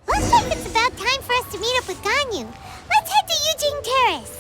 Looks like it's about time for us to meet up with Ganyu. Let's head to Eugene Terrace.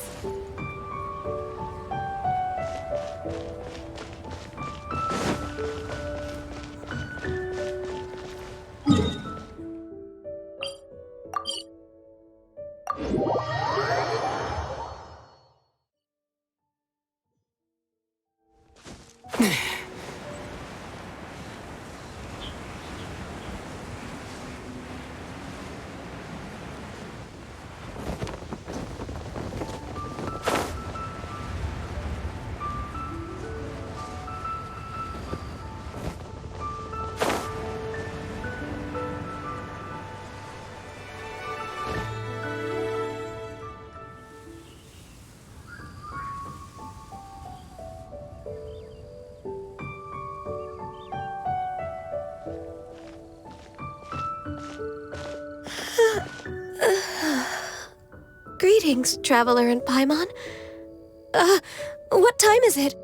Greetings, Traveler and Paimon. What time is it?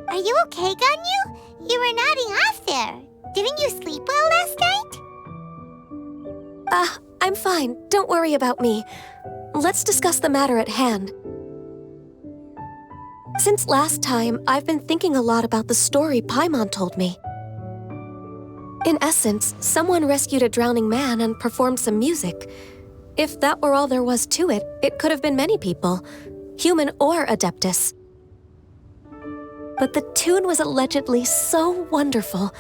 Are you okay, Ganyu? You were nodding off there. Didn't you sleep well last night? I'm fine. Don't worry about me. Let's discuss the matter at hand. Since last time, I've been thinking a lot about the story Paimon told me. In essence, someone rescued a drowning man and performed some music. If that were all there was to it, it could have been many people, human or Adeptus. But the tune was allegedly so wonderful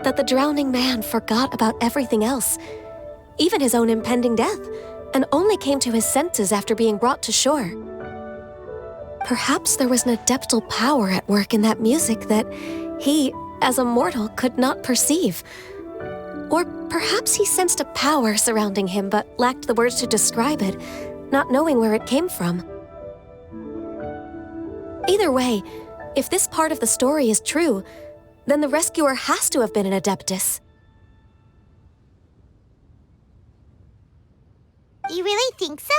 that the drowning man forgot about everything else, even his own impending death, and only came to his senses after being brought to shore. Perhaps there was an adeptal power at work in that music that he, as a mortal, could not perceive. Or perhaps he sensed a power surrounding him but lacked the words to describe it, not knowing where it came from. Either way, if this part of the story is true, then the rescuer has to have been an Adeptus. You really think so?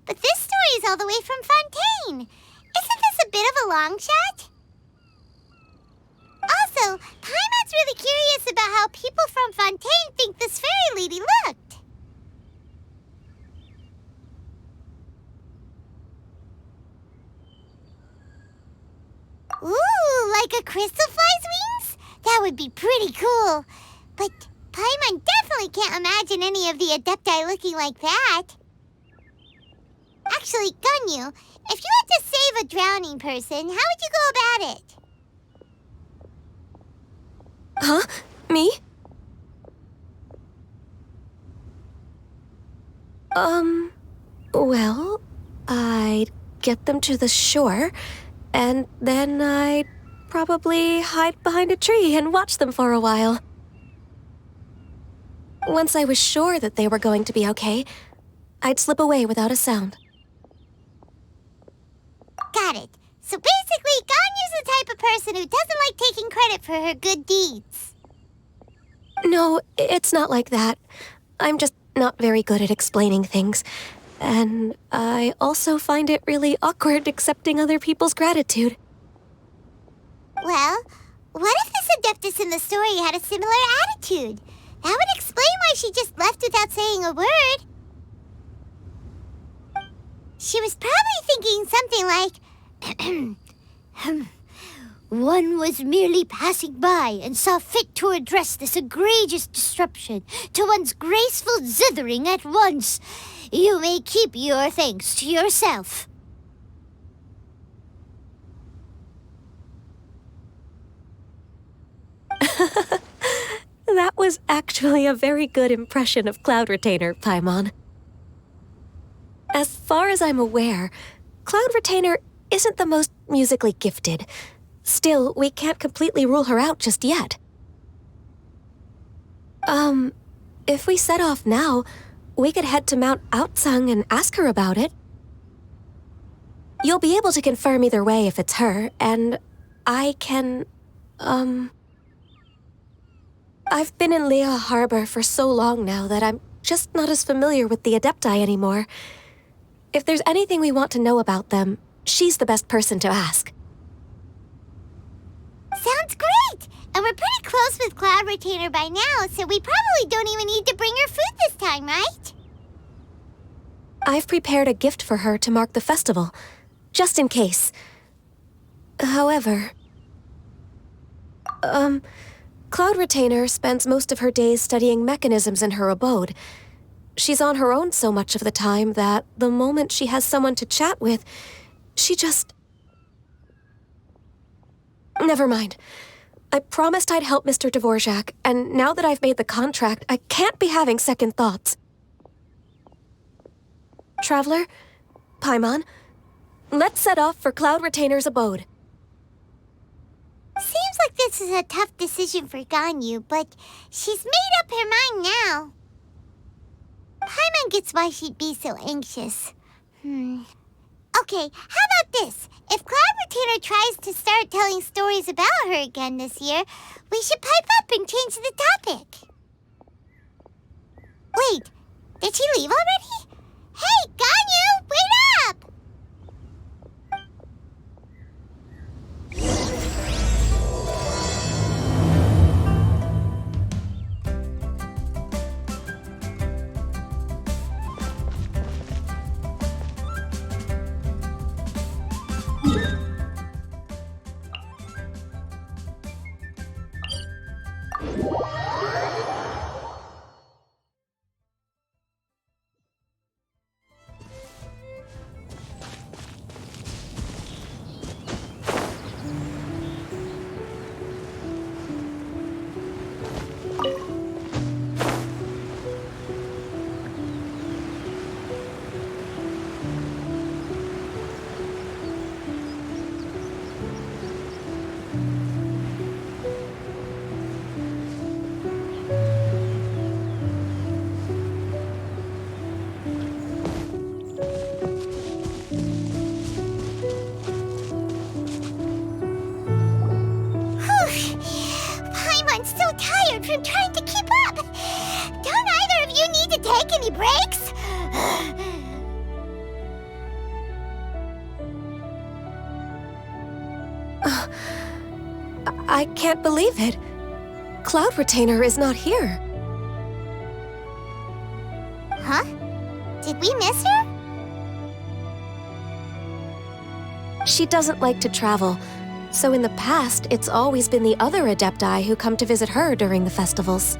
But this story is all the way from Fontaine. Isn't this a bit of a long shot? Also, Paimon's really curious about how people from Fontaine think this fairy lady looked. Like a crystal fly's wings? That would be pretty cool. But Paimon definitely can't imagine any of the Adepti looking like that. Actually, Ganyu, if you had to save a drowning person, how would you go about it? Huh? Me? Well, I'd get them to the shore, and then I'd probably hide behind a tree and watch them for a while. Once I was sure that they were going to be okay, I'd slip away without a sound. Got it. So basically, Ganyu's the type of person who doesn't like taking credit for her good deeds. No, it's not like that. I'm just not very good at explaining things. And I also find it really awkward accepting other people's gratitude. Well, what if this Adeptus in the story had a similar attitude? That would explain why she just left without saying a word. She was probably thinking something like, one was merely passing by and saw fit to address this egregious disruption to one's graceful zithering at once. You may keep your thanks to yourself. That was actually a very good impression of Cloud Retainer, Paimon. As far as I'm aware, Cloud Retainer isn't the most musically gifted. Still, we can't completely rule her out just yet. If we set off now, we could head to Mount Outsung and ask her about it. You'll be able to confirm either way if it's her, and I can, I've been in Lea Harbor for so long now that I'm just not as familiar with the Adepti anymore. If there's anything we want to know about them, she's the best person to ask. Sounds great! And we're pretty close with Cloud Retainer by now, so we probably don't even need to bring her food this time, right? I've prepared a gift for her to mark the festival, just in case. However, Cloud Retainer spends most of her days studying mechanisms in her abode. She's on her own so much of the time that the moment she has someone to chat with, she just... Never mind. I promised I'd help Mr. Dvorak, and now that I've made the contract, I can't be having second thoughts. Traveler, Paimon, let's set off for Cloud Retainer's abode. Seems like this is a tough decision for Ganyu, but she's made up her mind now. Paimon gets why she'd be so anxious. Okay, how about this? If Cloud Retainer tries to start telling stories about her again this year, we should pipe up and change the topic. Wait, did she leave already? Hey, Ganyu, wait up! Paimon's so tired from trying to keep up. Don't either of you need to take any breaks? I can't believe it. Cloud Retainer is not here. Huh? Did we miss her? She doesn't like to travel, So in the past, it's always been the other Adepti who come to visit her during the festivals.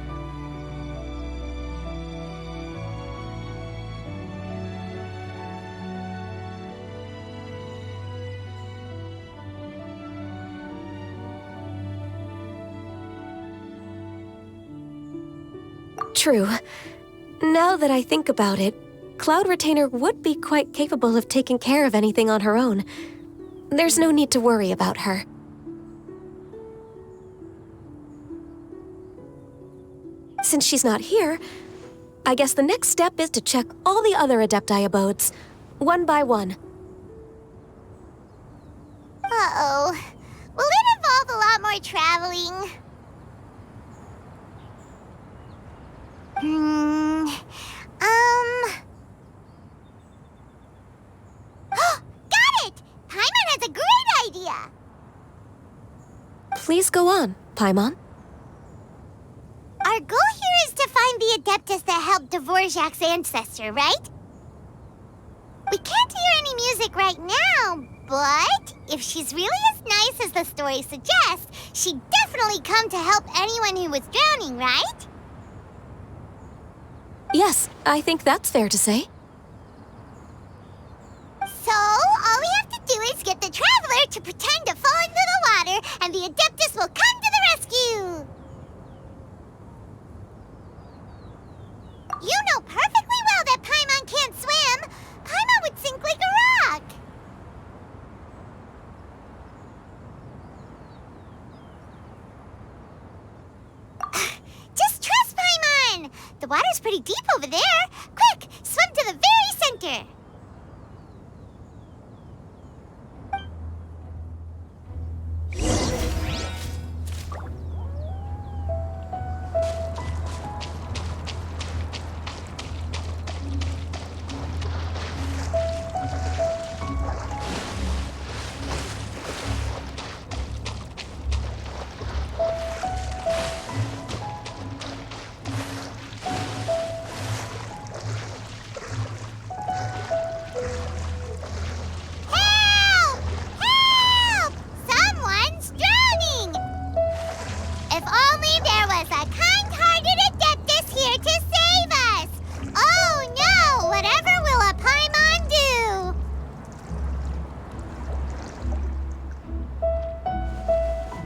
True. Now that I think about it, Cloud Retainer would be quite capable of taking care of anything on her own. There's no need to worry about her. Since she's not here, I guess the next step is to check all the other Adepti abodes, one by one. Uh-oh. Will it involve a lot more traveling? Got it! Paimon has a great idea! Please go on, Paimon. Our goal here is to find the Adeptus that helped Dvorak's ancestor, right? We can't hear any music right now, but if she's really as nice as the story suggests, she'd definitely come to help anyone who was drowning, right? Yes, I think that's fair to say. So, all we have to do is get the Traveler to pretend to fall into the water, and the Adeptus will come to the rescue! You know perfectly well that Paimon can't swim! Paimon would sink like a rock! Just trust Paimon! The water's pretty deep over there. Quick, swim to the very center!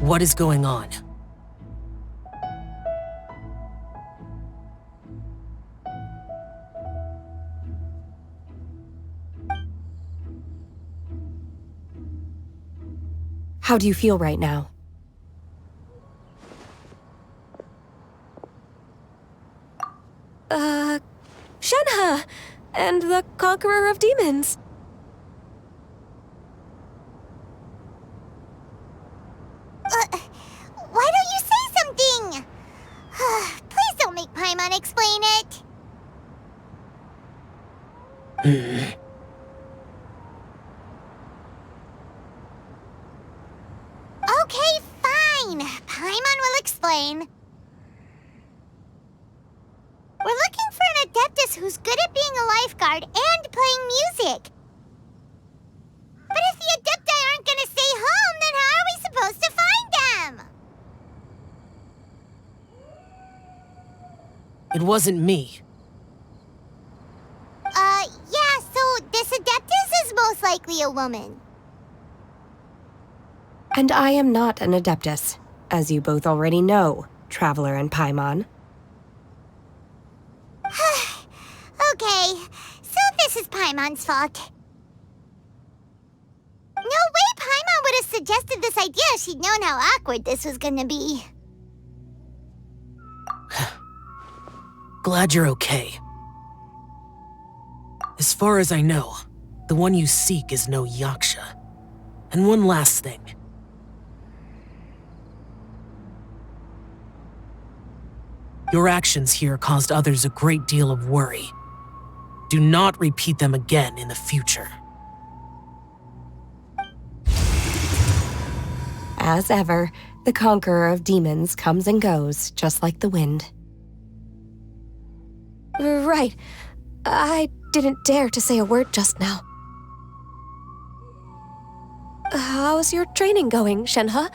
What is going on? How do you feel right now? Shenhe! And the Conqueror of Demons. Why don't you say something? Please don't make Paimon explain it. Okay, fine. Paimon will explain. We're looking for an Adeptus who's good at being a lifeguard and playing music. But if the Adepti aren't gonna stay home, then how are we supposed to find them? It wasn't me. Yeah, so this Adeptus is most likely a woman. And I am not an Adeptus, as you both already know, Traveler and Paimon. Okay, so this is Paimon's fault. No way Paimon would have suggested this idea if she'd known how awkward this was gonna be. Glad you're okay. As far as I know, the one you seek is no Yaksha. And one last thing. Your actions here caused others a great deal of worry. Do not repeat them again in the future. As ever, the Conqueror of Demons comes and goes, just like the wind. Right. I didn't dare to say a word just now. How's your training going, Shenhe?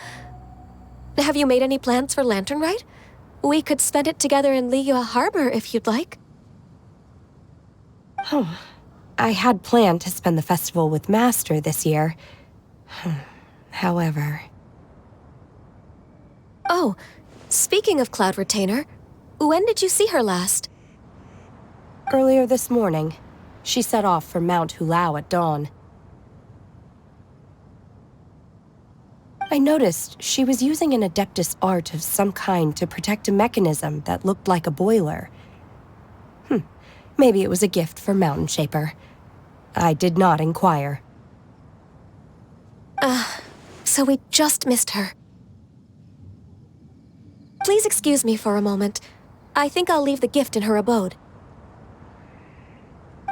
Have you made any plans for Lantern Rite? We could spend it together in Liyue Harbor if you'd like. Oh, I had planned to spend the festival with Master this year. However... Oh, speaking of Cloud Retainer, when did you see her last? Earlier this morning, she set off for Mount Hulao at dawn. I noticed she was using an Adeptus art of some kind to protect a mechanism that looked like a boiler. Maybe it was a gift for Mountain Shaper. I did not inquire. So we just missed her. Please excuse me for a moment. I think I'll leave the gift in her abode.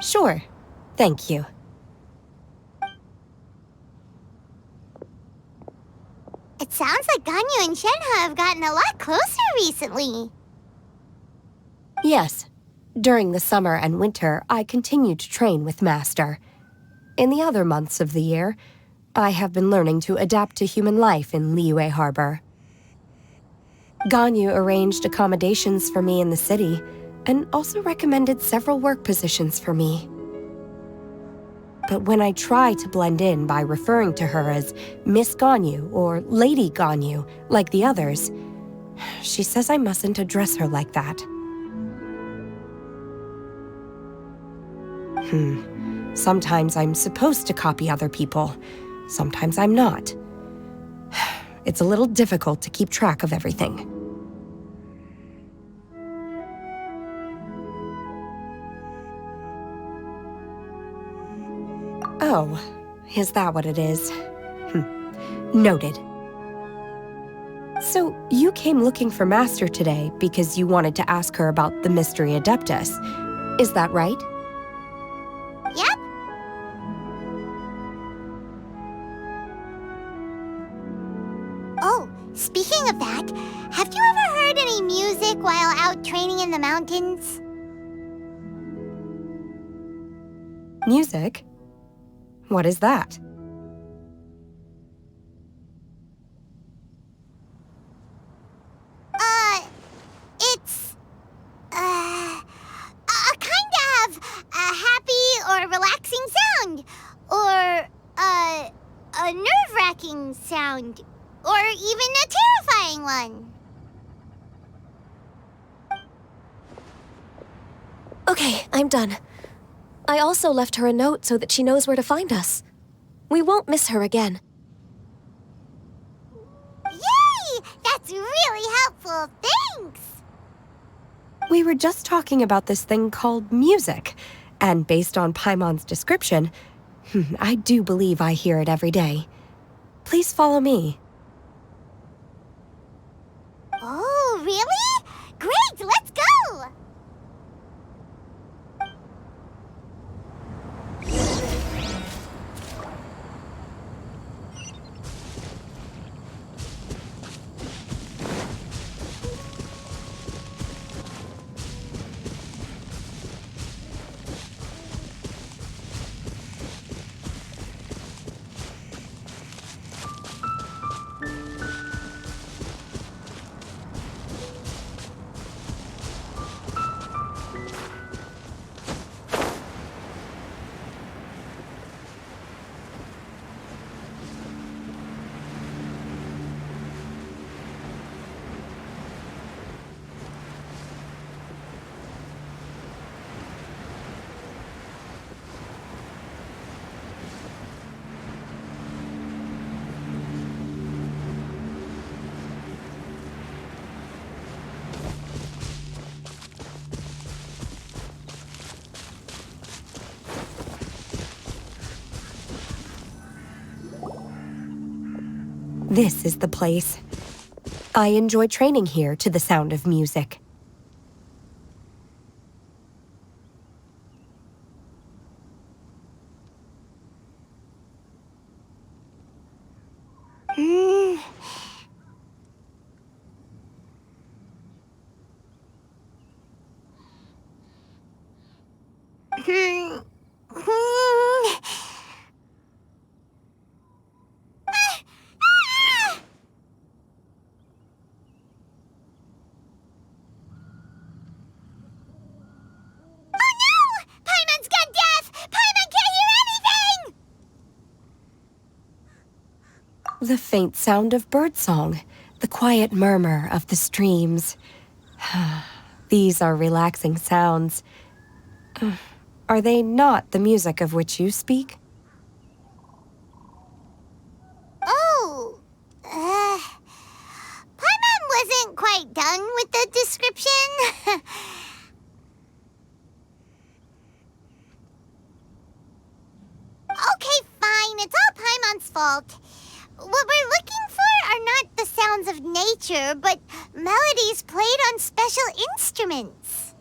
Sure. Thank you. It sounds like Ganyu and Shenhe have gotten a lot closer recently. Yes. During the summer and winter, I continued to train with Master. In the other months of the year, I have been learning to adapt to human life in Liyue Harbor. Ganyu arranged accommodations for me in the city, and also recommended several work positions for me. But when I try to blend in by referring to her as Miss Ganyu or Lady Ganyu, like the others, she says I mustn't address her like that. Sometimes I'm supposed to copy other people. Sometimes I'm not. It's a little difficult to keep track of everything. Oh, is that what it is? Noted. So, you came looking for Master today because you wanted to ask her about the Mystery Adeptus. Is that right? Yep. Oh, speaking of that, have you ever heard any music while out training in the mountains? Music? What is that? It's, a kind of a happy or relaxing sound, or, a nerve-wracking sound, or even a terrifying one. Okay, I'm done. I also left her a note so that she knows where to find us. We won't miss her again. Yay! That's really helpful, thanks! We were just talking about this thing called music, and based on Paimon's description, I do believe I hear it every day. Please follow me. Oh, really? Great, let's go! This is the place. I enjoy training here to the sound of music. The faint sound of birdsong, the quiet murmur of the streams. These are relaxing sounds. Are they not the music of which you speak? Oh, Paimon wasn't quite done with the description. Okay, fine. It's all Paimon's fault. What we're looking for are not the sounds of nature, but melodies played on special instruments.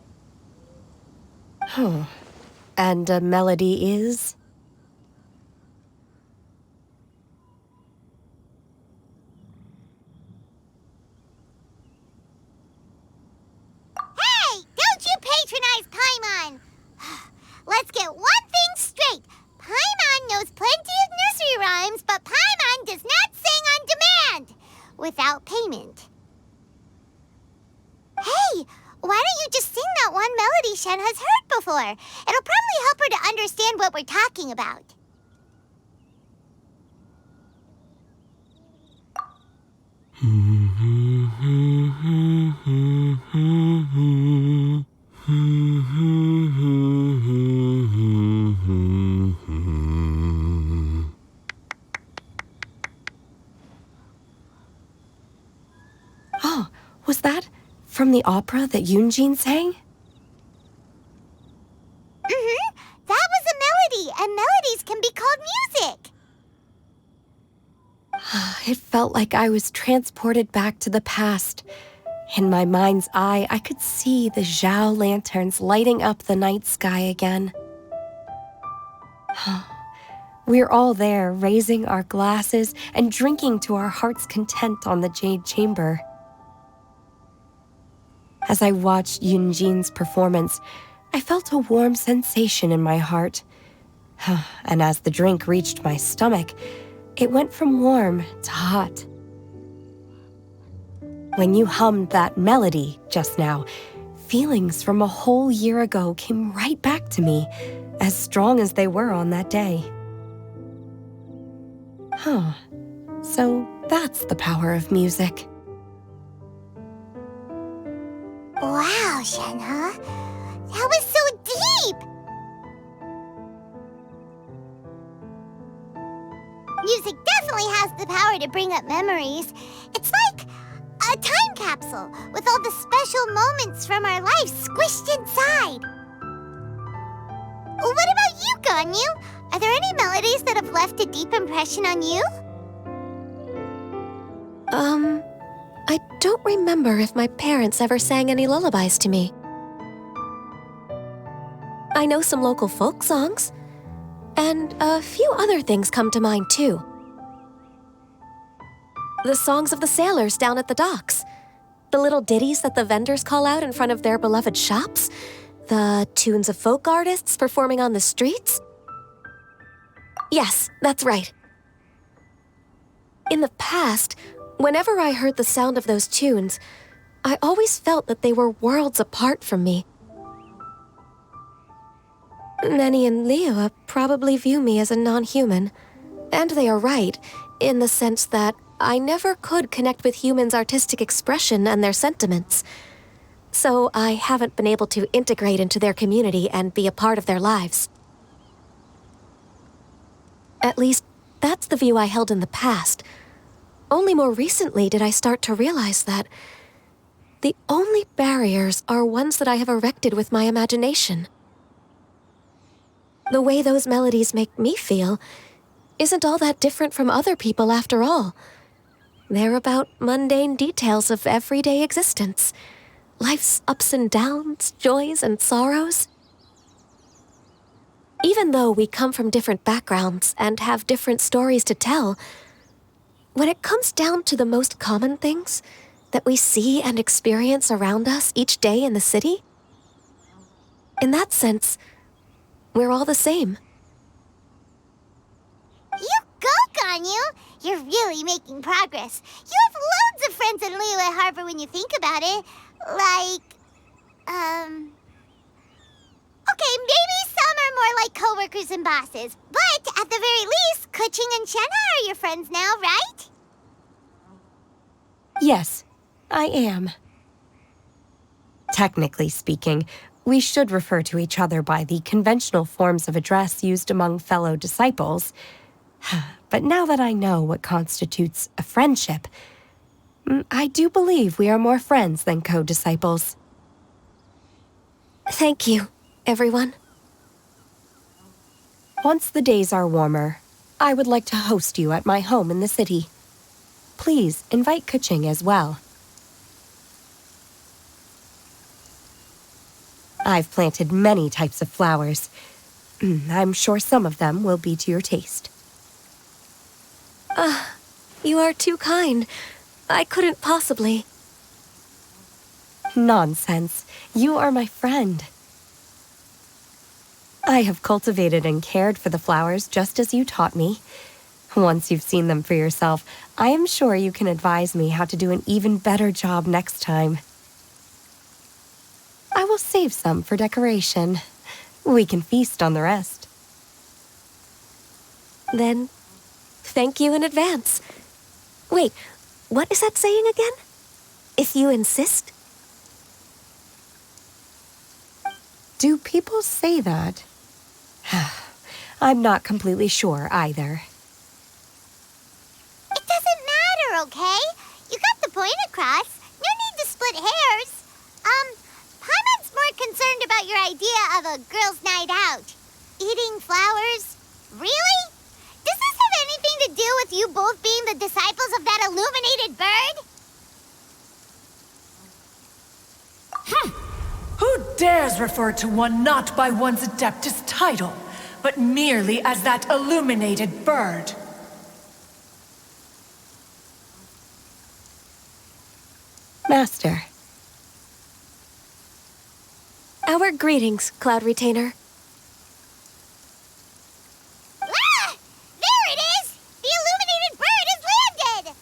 And a melody is? Hey! Don't you patronize Paimon! Let's get one thing straight. Paimon knows plenty of nursery rhymes, but Paimon does not sing on demand without payment. Hey, why don't you just sing that one melody Shen has heard before? It'll probably help her to understand what we're talking about. Oh, was that from the opera that Yunjin sang? That was a melody, and melodies can be called music. It felt like I was transported back to the past. In my mind's eye, I could see the Zhao lanterns lighting up the night sky again. We're all there, raising our glasses and drinking to our heart's content on the Jade Chamber. As I watched Yunjin's performance, I felt a warm sensation in my heart. And as the drink reached my stomach, it went from warm to hot. When you hummed that melody just now, feelings from a whole year ago came right back to me, as strong as they were on that day. So that's the power of music. Wow, Shenhe. That was so deep! Music definitely has the power to bring up memories. It's like a time capsule with all the special moments from our lives squished inside. What about you, Ganyu? Are there any melodies that have left a deep impression on you? I don't remember if my parents ever sang any lullabies to me. I know some local folk songs, and a few other things come to mind too. The songs of the sailors down at the docks, the little ditties that the vendors call out in front of their beloved shops, the tunes of folk artists performing on the streets. Yes, that's right. In the past, whenever I heard the sound of those tunes, I always felt that they were worlds apart from me. Nenny and Liyue probably view me as a non-human, and they are right, in the sense that I never could connect with humans' artistic expression and their sentiments. So I haven't been able to integrate into their community and be a part of their lives. At least, that's the view I held in the past. Only more recently did I start to realize that the only barriers are ones that I have erected with my imagination. The way those melodies make me feel isn't all that different from other people after all. They're about mundane details of everyday existence. Life's ups and downs, joys and sorrows. Even though we come from different backgrounds and have different stories to tell, when it comes down to the most common things that we see and experience around us each day in the city, in that sense, we're all the same. You go, Ganyu! You're really making progress. You have loads of friends in Liyue Harbor when you think about it. Okay, maybe some are more like coworkers and bosses. But at the very least, Keqing and Shenhe are your friends now, right? Yes, I am. Technically speaking, we should refer to each other by the conventional forms of address used among fellow disciples. But now that I know what constitutes a friendship, I do believe we are more friends than co-disciples. Thank you, everyone. Once the days are warmer, I would like to host you at my home in the city. Please invite Kuching as well. I've planted many types of flowers. I'm sure some of them will be to your taste. You are too kind. I couldn't possibly. Nonsense. You are my friend. I have cultivated and cared for the flowers just as you taught me. Once you've seen them for yourself, I am sure you can advise me how to do an even better job next time. I will save some for decoration. We can feast on the rest. Then, thank you in advance. Wait, what is that saying again? If you insist? Do people say that? I'm not completely sure either. It doesn't matter, okay? You got the point across. No need to split hairs. Paimon's more concerned about your idea of a girls' night out. Eating flowers? Really? Does this have anything to do with you both being the disciples of that illuminated bird? Who dares refer to one not by one's Adeptus title, but merely as that illuminated bird? Master. Our greetings, Cloud Retainer. Ah! There it is! The illuminated bird has landed!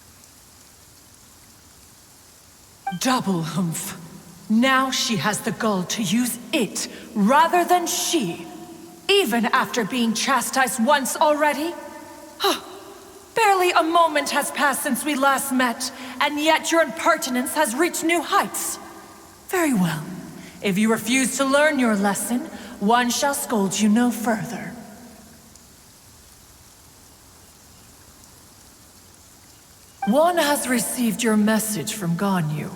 Double humph. Now she has the gall to use it rather than she, even after being chastised once already. Barely a moment has passed since we last met, and yet your impertinence has reached new heights. Very well. If you refuse to learn your lesson, one shall scold you no further. One has received your message from Ganyu.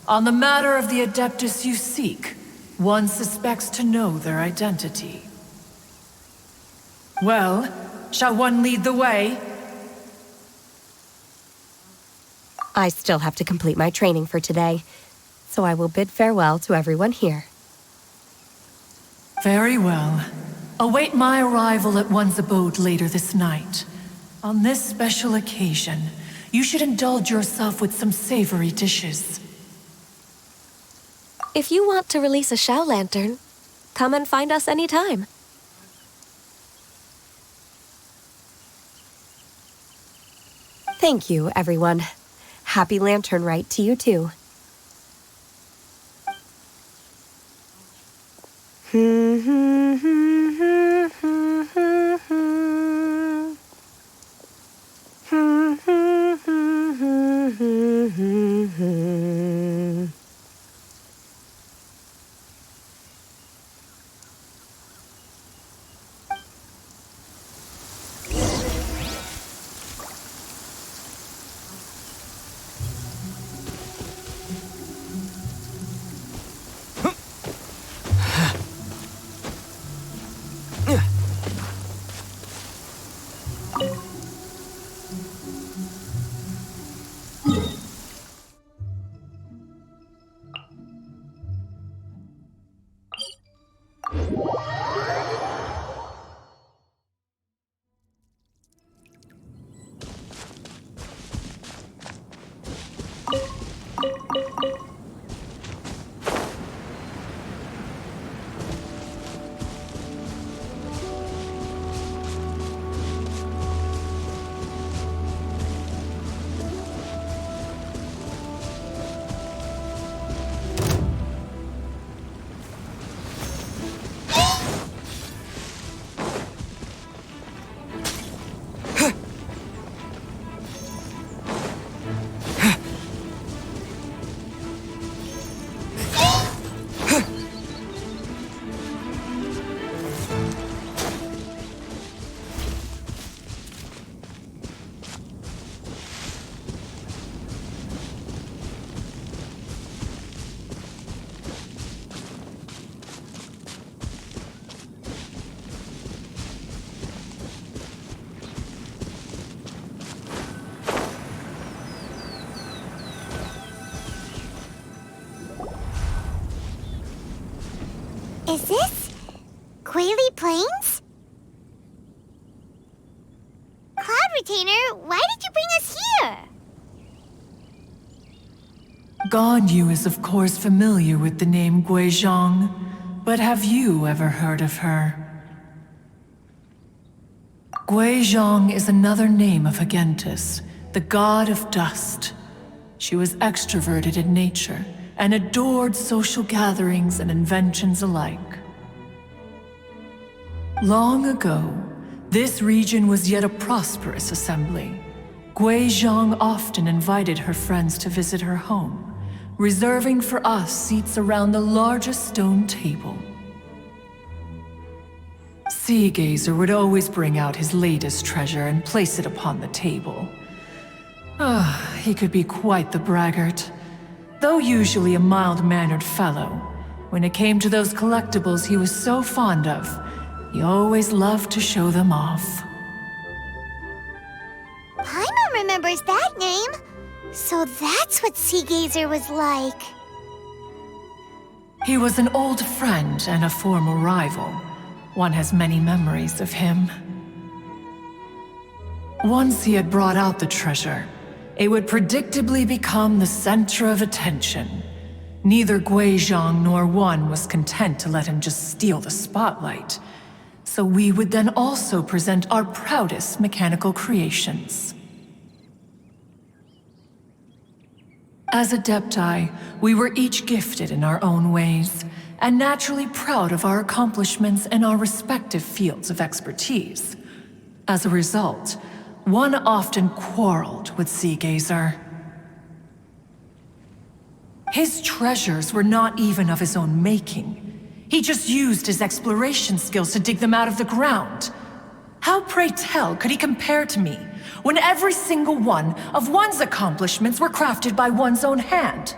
On the matter of the Adeptus you seek, one suspects to know their identity. Well, shall one lead the way? I still have to complete my training for today, so I will bid farewell to everyone here. Very well. Await my arrival at one's abode later this night. On this special occasion, you should indulge yourself with some savory dishes. If you want to release a Shao Lantern, come and find us anytime. Thank you, everyone. Happy Lantern Rite to you too. Is this Quaily Plains? Cloud Retainer, why did you bring us here? Ganyu is of course familiar with the name Guizhong, but have you ever heard of her? Guizhong is another name of Agentis, the god of dust. She was extroverted in nature and adored social gatherings and inventions alike. Long ago, this region was yet a prosperous assembly. Guizhong often invited her friends to visit her home, reserving for us seats around the largest stone table. Sea Gazer would always bring out his latest treasure and place it upon the table. He could be quite the braggart. Though usually a mild-mannered fellow, when it came to those collectibles he was so fond of, he always loved to show them off. Paimon remembers that name. So that's what Sea Gazer was like. He was an old friend and a former rival. One has many memories of him. Once he had brought out the treasure, it would predictably become the center of attention. Neither Guizhong nor one was content to let him just steal the spotlight. So we would then also present our proudest mechanical creations. As Adepti, we were each gifted in our own ways, and naturally proud of our accomplishments in our respective fields of expertise. As a result, one often quarreled with Sea Gazer. His treasures were not even of his own making. He just used his exploration skills to dig them out of the ground. How, pray tell, could he compare to me, when every single one of one's accomplishments were crafted by one's own hand?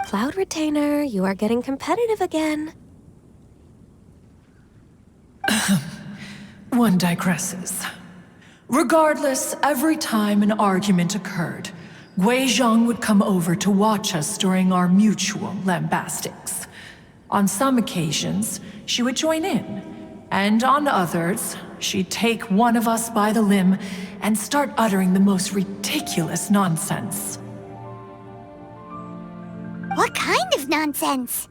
Cloud Retainer, you are getting competitive again. One digresses. Regardless, every time an argument occurred, Guizhong would come over to watch us during our mutual lambastics. On some occasions, she would join in, and on others, she'd take one of us by the limb and start uttering the most ridiculous nonsense. What kind of nonsense?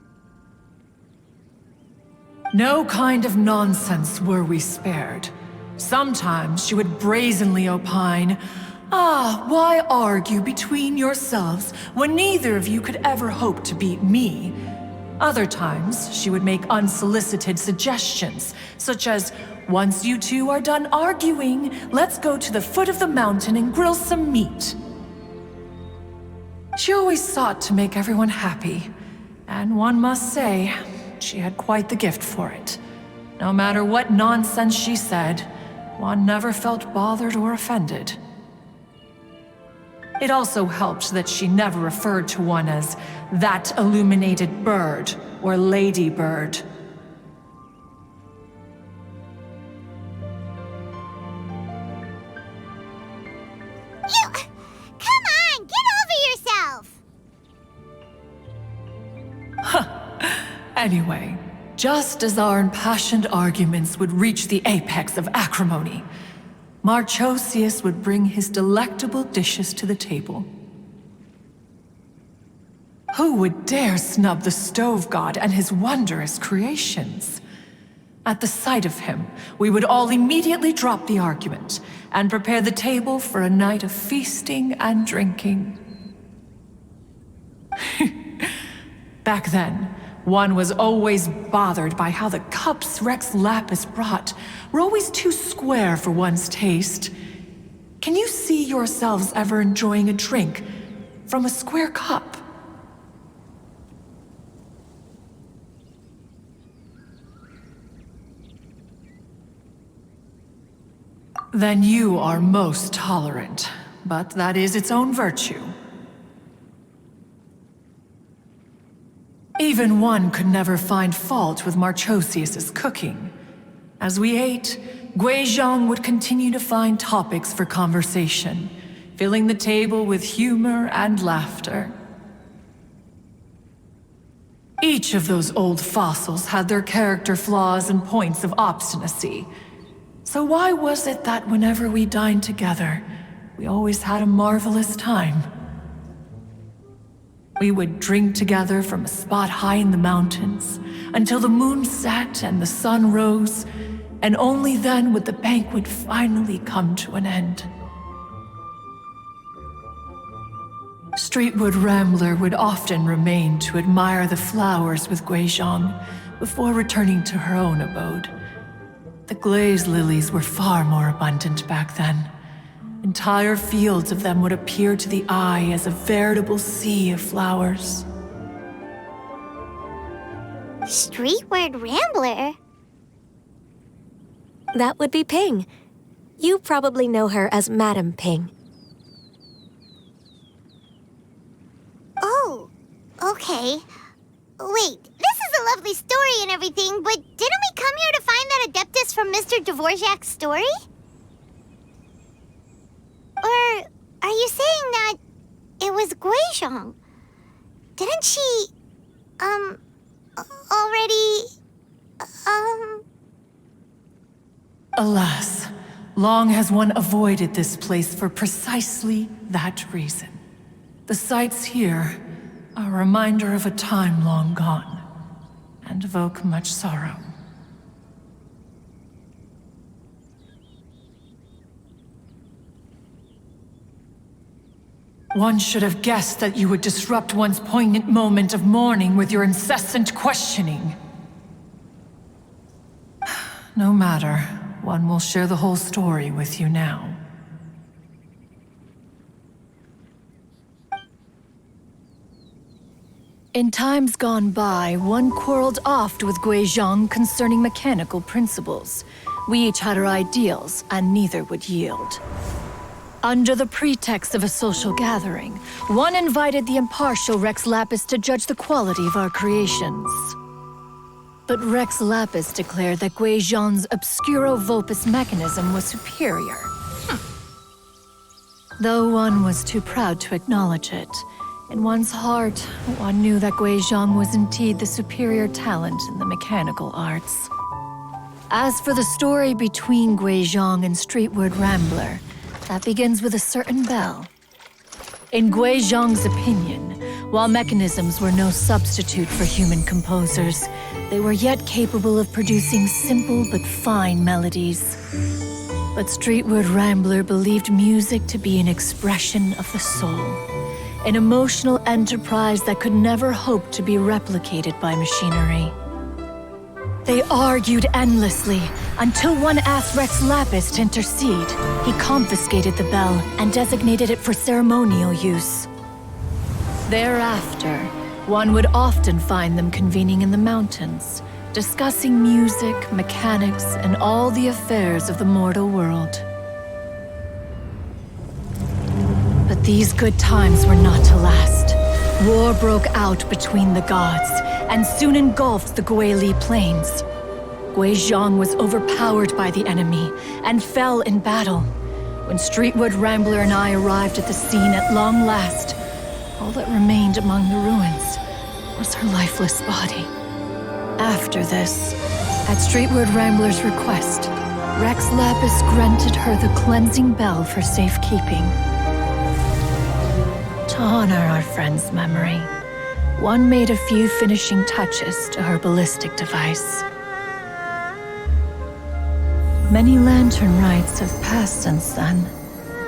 No kind of nonsense were we spared. Sometimes she would brazenly opine, why argue between yourselves when neither of you could ever hope to beat me? Other times, she would make unsolicited suggestions, such as, once you two are done arguing, let's go to the foot of the mountain and grill some meat. She always sought to make everyone happy, and one must say, she had quite the gift for it. No matter what nonsense she said, one never felt bothered or offended. It also helped that she never referred to one as that illuminated bird or lady bird. Come on, get over yourself! Anyway, just as our impassioned arguments would reach the apex of acrimony, Marchosius would bring his delectable dishes to the table. Who would dare snub the stove god and his wondrous creations? At the sight of him, we would all immediately drop the argument and prepare the table for a night of feasting and drinking. Back then, one was always bothered by how the cups Rex Lapis brought were always too square for one's taste. Can you see yourselves ever enjoying a drink from a square cup? Then you are most tolerant, but that is its own virtue. Even one could never find fault with Marchosius's cooking. As we ate, Guizhong would continue to find topics for conversation, filling the table with humor and laughter. Each of those old fossils had their character flaws and points of obstinacy. So why was it that whenever we dined together, we always had a marvelous time? We would drink together from a spot high in the mountains until the moon set and the sun rose, and only then would the banquet finally come to an end. Streetwood Rambler would often remain to admire the flowers with Guizhong before returning to her own abode. The glaze lilies were far more abundant back then. Entire fields of them would appear to the eye as a veritable sea of flowers. Streetward Rambler? That would be Ping. You probably know her as Madam Ping. Oh, okay. Wait, this is a lovely story and everything, but didn't we come here to find that Adeptus from Mr. Dvorak's story? Or are you saying that it was Guizhong? Didn't she, already, Alas, long has one avoided this place for precisely that reason. The sights here are a reminder of a time long gone, and evoke much sorrow. One should have guessed that you would disrupt one's poignant moment of mourning with your incessant questioning. No matter, one will share the whole story with you now. In times gone by, one quarreled oft with Guizhong concerning mechanical principles. We each had our ideals, and neither would yield. Under the pretext of a social gathering, one invited the impartial Rex Lapis to judge the quality of our creations. But Rex Lapis declared that Guizhong's Obscuro Vulpus mechanism was superior. Though one was too proud to acknowledge it, in one's heart, one knew that Guizhong was indeed the superior talent in the mechanical arts. As for the story between Guizhong and Streetward Rambler, that begins with a certain bell. In Guizhong's opinion, while mechanisms were no substitute for human composers, they were yet capable of producing simple but fine melodies. But Streetward Rambler believed music to be an expression of the soul, an emotional enterprise that could never hope to be replicated by machinery. They argued endlessly, until one asked Rex Lapis to intercede. He confiscated the bell and designated it for ceremonial use. Thereafter, one would often find them convening in the mountains, discussing music, mechanics, and all the affairs of the mortal world. But these good times were not to last. War broke out between the gods, and soon engulfed the Guili plains. Guizhong was overpowered by the enemy, and fell in battle. When Streetwood Rambler and I arrived at the scene at long last, all that remained among the ruins was her lifeless body. After this, at Streetwood Rambler's request, Rex Lapis granted her the cleansing bell for safekeeping. To honor our friend's memory, one made a few finishing touches to her ballistic device. Many lantern rites have passed since then.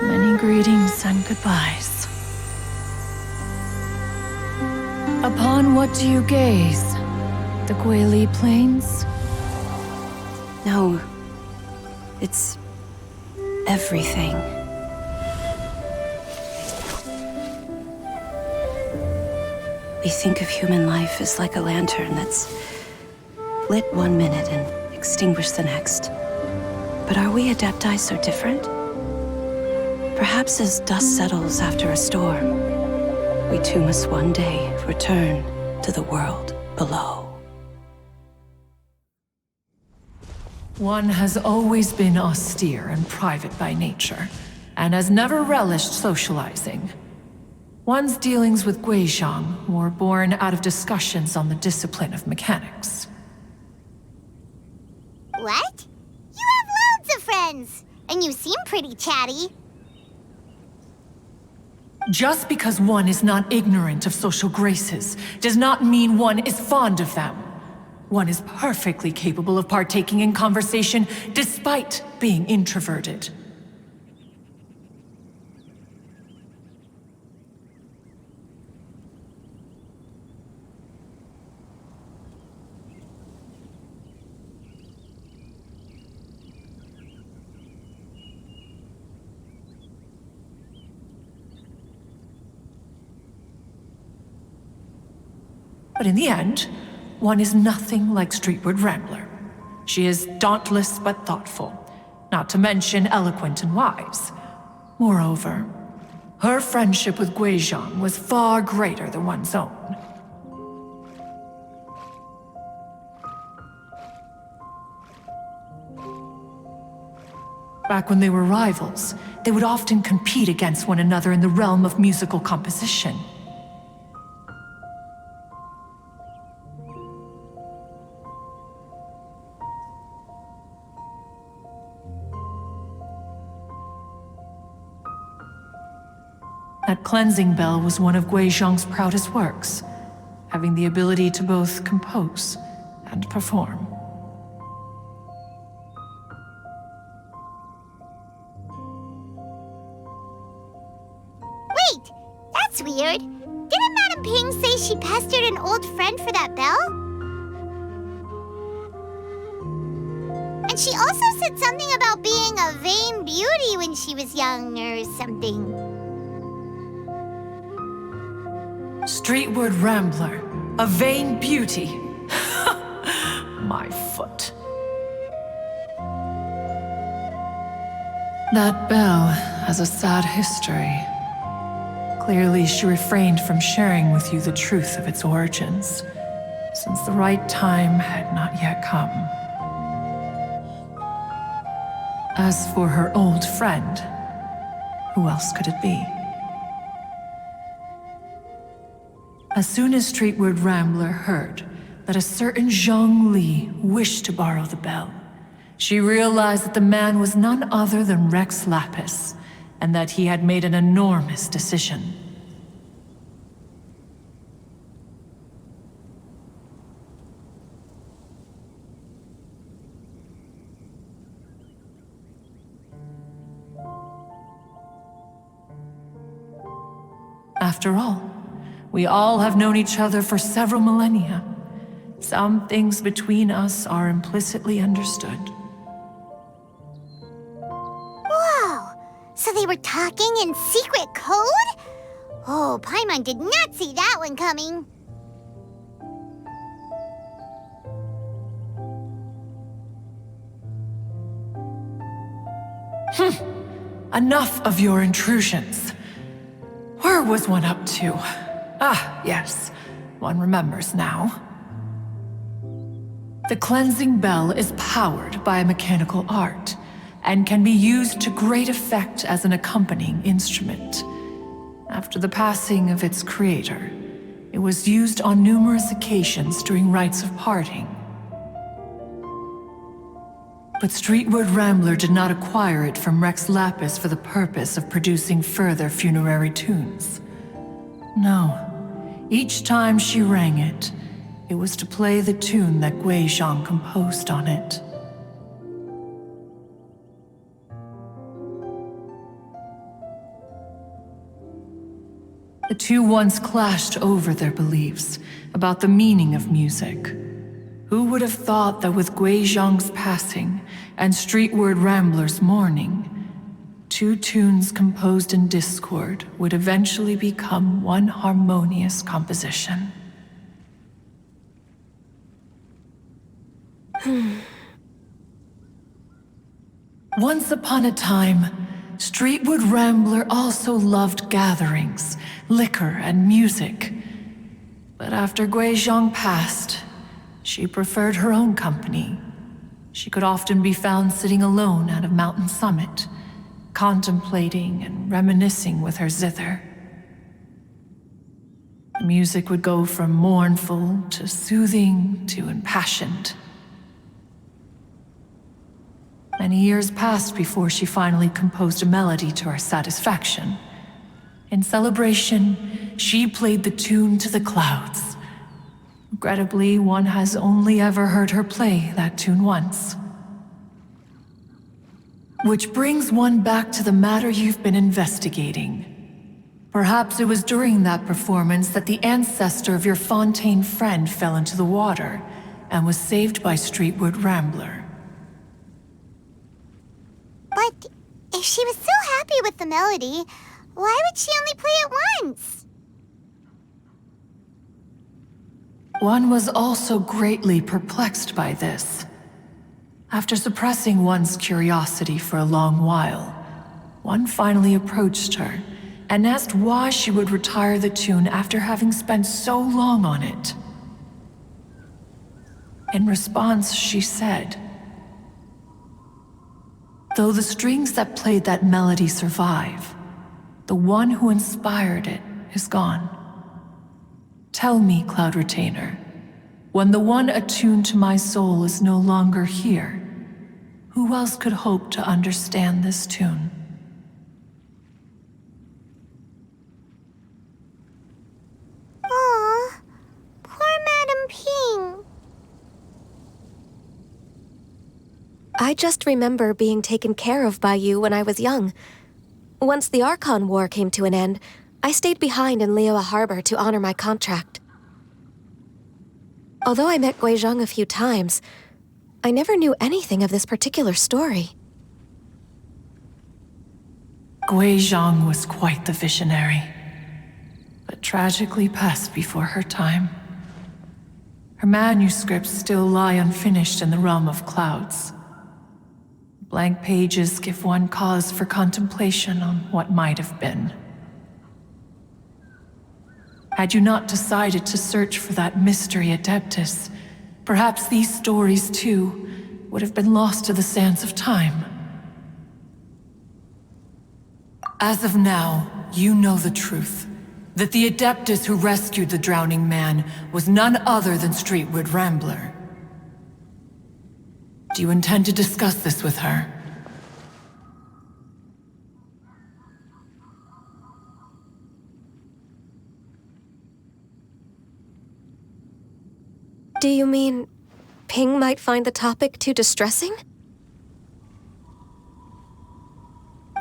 Many greetings and goodbyes. Upon what do you gaze? The Guili Plains? No, it's everything. We think of human life as like a lantern that's lit one minute and extinguished the next. But are we Adepti so different? Perhaps as dust settles after a storm, we too must one day return to the world below. One has always been austere and private by nature. and has never relished socializing. One's dealings with Guizhang were born out of discussions on the discipline of mechanics. What? You have loads of friends, and you seem pretty chatty. Just because one is not ignorant of social graces does not mean one is fond of them. One is perfectly capable of partaking in conversation despite being introverted. But in the end, one is nothing like Streetward Rambler. She is dauntless but thoughtful, not to mention eloquent and wise. Moreover, her friendship with Guizhang was far greater than one's own. Back when they were rivals, they would often compete against one another in the realm of musical composition. That cleansing bell was one of Guizhang's proudest works, having the ability to both compose and perform. Wait, that's weird. Didn't Madame Ping say she pestered an old friend for that bell? And she also said something about being a vain beauty when she was young or something. Streetward Rambler, a vain beauty. My foot. That bell has a sad history. Clearly, she refrained from sharing with you the truth of its origins, since the right time had not yet come. As for her old friend, who else could it be? As soon as Streetward Rambler heard that a certain Zhang Li wished to borrow the bell, she realized that the man was none other than Rex Lapis, and that he had made an enormous decision. After all, we all have known each other for several millennia. Some things between us are implicitly understood. Whoa! So they were talking in secret code? Oh, Paimon did not see that one coming. Enough of your intrusions. Where was one up to? Ah, yes. One remembers now. The cleansing bell is powered by a mechanical art, and can be used to great effect as an accompanying instrument. After the passing of its creator, it was used on numerous occasions during rites of parting. But Streetward Rambler did not acquire it from Rex Lapis for the purpose of producing further funerary tunes. No. Each time she rang it, it was to play the tune that Guizhang composed on it. The two once clashed over their beliefs about the meaning of music. Who would have thought that with Guizhang's passing and Streetward Rambler's mourning, two tunes composed in discord would eventually become one harmonious composition? Once upon a time, Streetward Rambler also loved gatherings, liquor, and music. But after Guizhang passed, she preferred her own company. She could often be found sitting alone at a mountain summit, contemplating and reminiscing with her zither. The music would go from mournful to soothing to impassioned. Many years passed before she finally composed a melody to our satisfaction. In celebration, she played the tune to the clouds. Regrettably, one has only ever heard her play that tune once. Which brings one back to the matter you've been investigating. Perhaps it was during that performance that the ancestor of your Fontaine friend fell into the water and was saved by Streetwood Rambler. But if she was so happy with the melody, why would she only play it once? One was also greatly perplexed by this. After suppressing one's curiosity for a long while, one finally approached her and asked why she would retire the tune after having spent so long on it. In response, she said, "Though the strings that played that melody survive, the one who inspired it is gone. Tell me, Cloud Retainer, when the one attuned to my soul is no longer here, who else could hope to understand this tune?" Aw, poor Madame Ping. I just remember being taken care of by you when I was young. Once the Archon War came to an end, I stayed behind in Liyue Harbor to honor my contract. Although I met Guizhong a few times, I never knew anything of this particular story. Guizhong was quite the visionary, but tragically passed before her time. Her manuscripts still lie unfinished in the realm of clouds. Blank pages give one cause for contemplation on what might have been. Had you not decided to search for that mystery Adeptus, perhaps these stories, too, would have been lost to the sands of time. As of now, you know the truth. That the Adeptus who rescued the drowning man was none other than Streetwood Rambler. Do you intend to discuss this with her? Do you mean Ping might find the topic too distressing?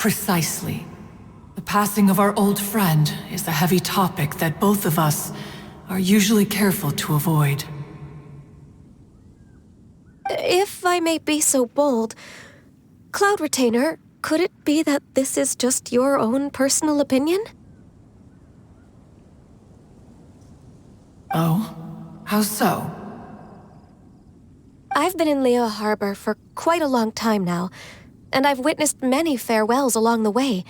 Precisely. The passing of our old friend is a heavy topic that both of us are usually careful to avoid. If I may be so bold, Cloud Retainer, could it be that this is just your own personal opinion? Oh? How so? I've been in Liyue Harbor for quite a long time now, and I've witnessed many farewells along the way,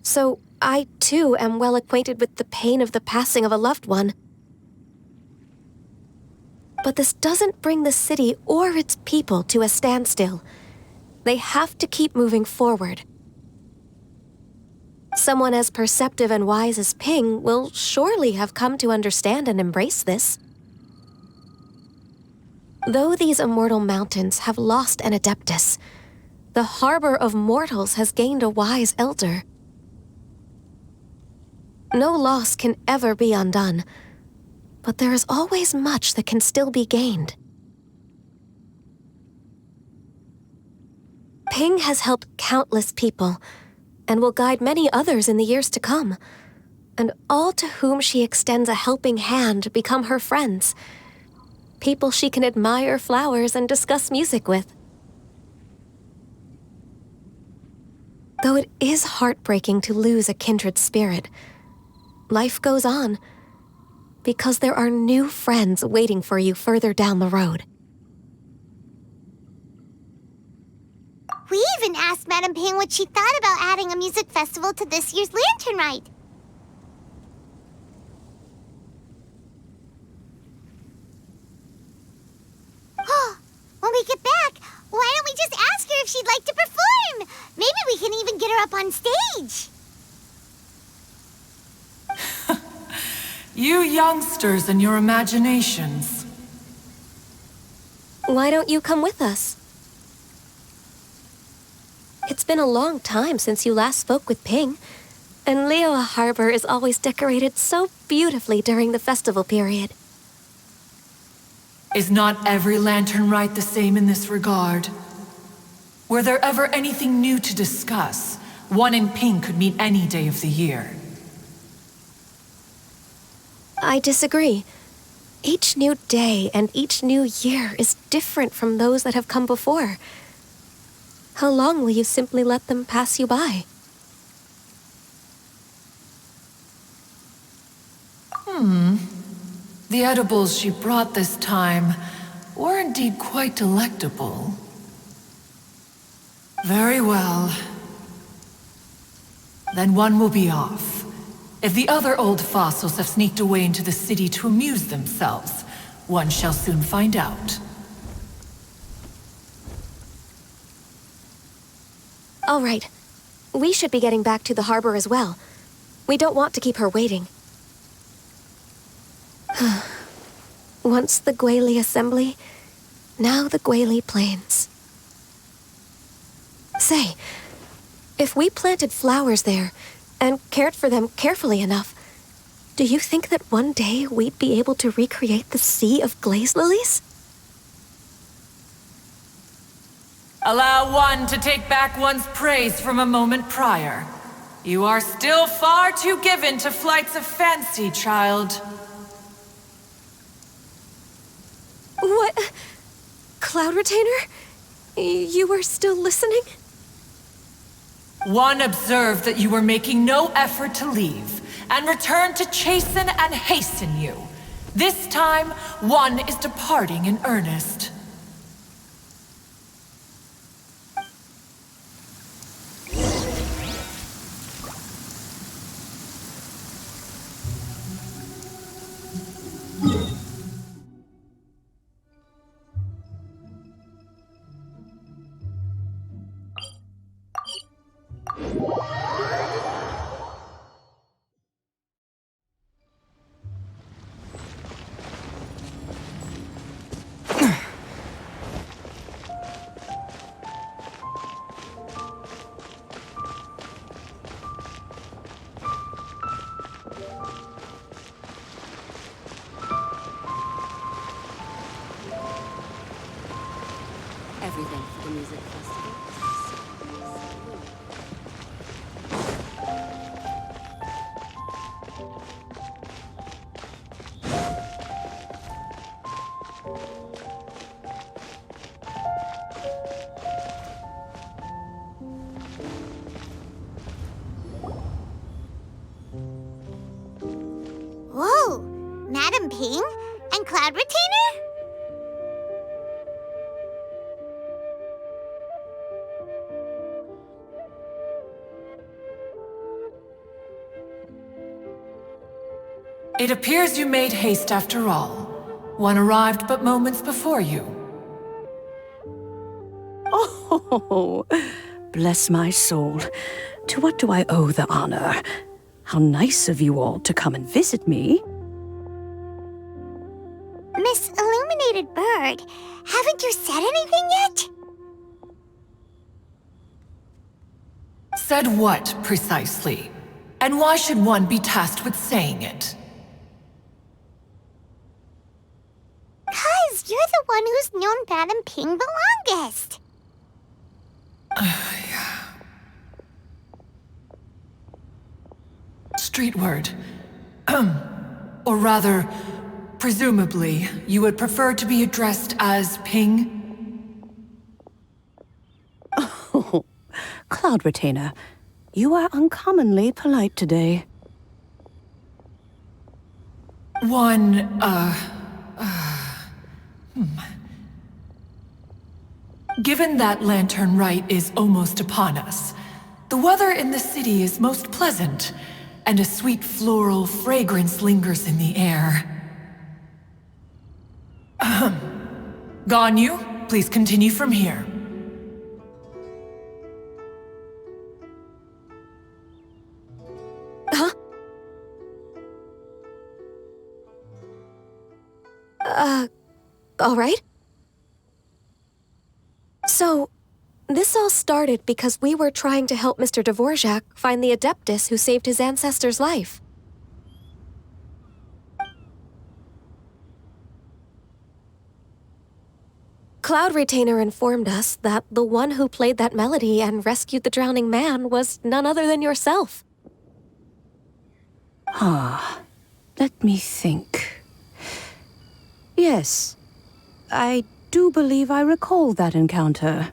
so I too am well acquainted with the pain of the passing of a loved one. But this doesn't bring the city or its people to a standstill. They have to keep moving forward. Someone as perceptive and wise as Ping will surely have come to understand and embrace this. Though these immortal mountains have lost an Adeptus, the harbor of mortals has gained a wise elder. No loss can ever be undone, but there is always much that can still be gained. Ping has helped countless people, and will guide many others in the years to come, and all to whom she extends a helping hand become her friends. People she can admire flowers and discuss music with. Though it is heartbreaking to lose a kindred spirit, life goes on, because there are new friends waiting for you further down the road. We even asked Madame Ping what she thought about adding a music festival to this year's Lantern Rite. When we get back, Why don't we just ask her if she'd like to perform? Maybe we can even get her up on stage. You youngsters and your imaginations. Why don't you come with us? It's been a long time since you last spoke with Ping, and Liyue Harbor is always decorated so beautifully during the festival period. Is not every lantern rite the same in this regard? Were there ever anything new to discuss? One in Ping could meet any day of the year. I disagree. Each new day and each new year is different from those that have come before. How long will you simply let them pass you by? The edibles she brought this time were indeed quite delectable. Very well. Then one will be off. If the other old fossils have sneaked away into the city to amuse themselves, one shall soon find out. All right. We should be getting back to the harbor as well. We don't want to keep her waiting. Once the Guili Assembly, now the Guili Plains. Say, if we planted flowers there and cared for them carefully enough, do you think that one day we'd be able to recreate the sea of glaze lilies? Allow one to take back one's praise from a moment prior. You are still far too given to flights of fancy, child. What? Cloud Retainer? You were still listening? One observed that you were making no effort to leave, and returned to chasten and hasten you. This time, one is departing in earnest. Everything for the music festival. Whoa! Madam Ping and Cloud Retainer? It appears you made haste after all. One arrived but moments before you. Oh, bless my soul. To what do I owe the honor? How nice of you all to come and visit me. Miss Illuminated Bird, haven't you said anything yet? Said what, precisely? And why should one be tasked with saying it? 'Cause you're the one who's known Madam Ping the longest. Street word. Or rather, presumably, you would prefer to be addressed as Ping? Oh, Cloud Retainer, you are uncommonly polite today. Given that Lantern Rite is almost upon us, the weather in the city is most pleasant, and a sweet floral fragrance lingers in the air. Ganyu, please continue from here. All right. So, this all started because we were trying to help Mr. Dvorak find the Adeptus who saved his ancestor's life. Cloud Retainer informed us that the one who played that melody and rescued the drowning man was none other than yourself. Let me think. Yes, I do believe I recall that encounter.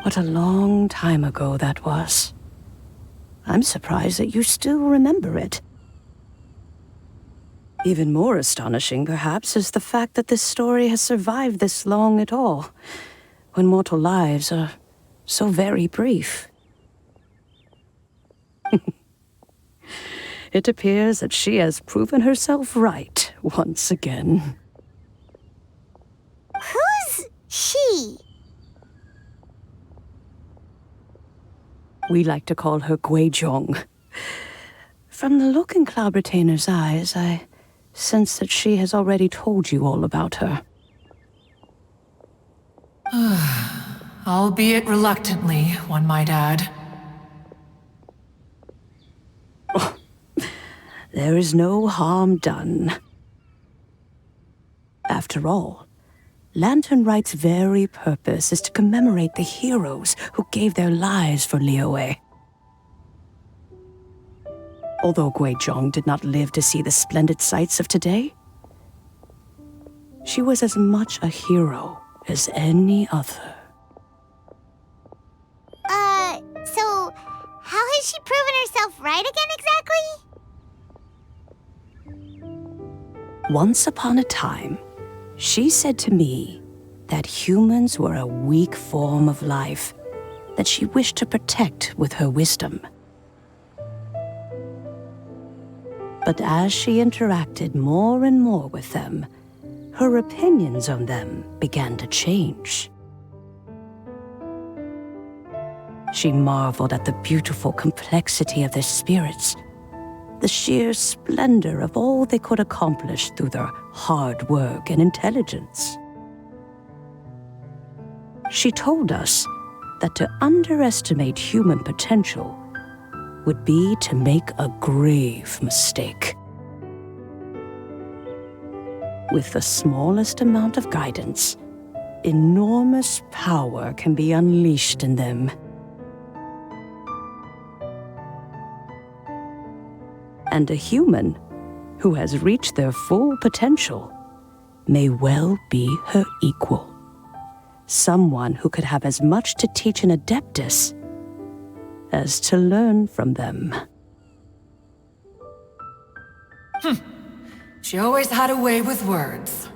What a long time ago that was. I'm surprised that you still remember it. Even more astonishing, perhaps, is the fact that this story has survived this long at all, when mortal lives are so very brief. It appears that she has proven herself right once again. Who's she? We like to call her Guizhong. From the look in Cloud Retainer's eyes, I sense that she has already told you all about her. Albeit reluctantly, one might add. There is no harm done. After all, Lantern Rite's very purpose is to commemorate the heroes who gave their lives for Liyue. Although Guizhong did not live to see the splendid sights of today, she was as much a hero as any other. So, how has she proven herself right again exactly? Once upon a time, she said to me that humans were a weak form of life that she wished to protect with her wisdom. But as she interacted more and more with them, her opinions on them began to change. She marveled at the beautiful complexity of their spirits, the sheer splendor of all they could accomplish through their hard work and intelligence. She told us that to underestimate human potential would be to make a grave mistake. With the smallest amount of guidance, enormous power can be unleashed in them. And a human who has reached their full potential may well be her equal. Someone who could have as much to teach an Adeptus as to learn from them. She always had a way with words.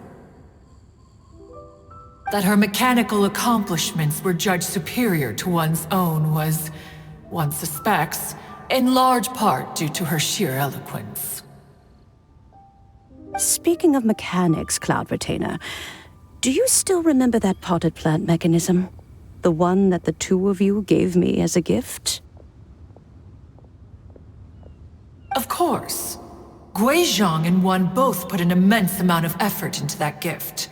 That her mechanical accomplishments were judged superior to one's own was, one suspects, in large part due to her sheer eloquence. Speaking of mechanics, Cloud Retainer, do you still remember that potted plant mechanism? The one that the two of you gave me as a gift? Of course. Guizhong and one both put an immense amount of effort into that gift.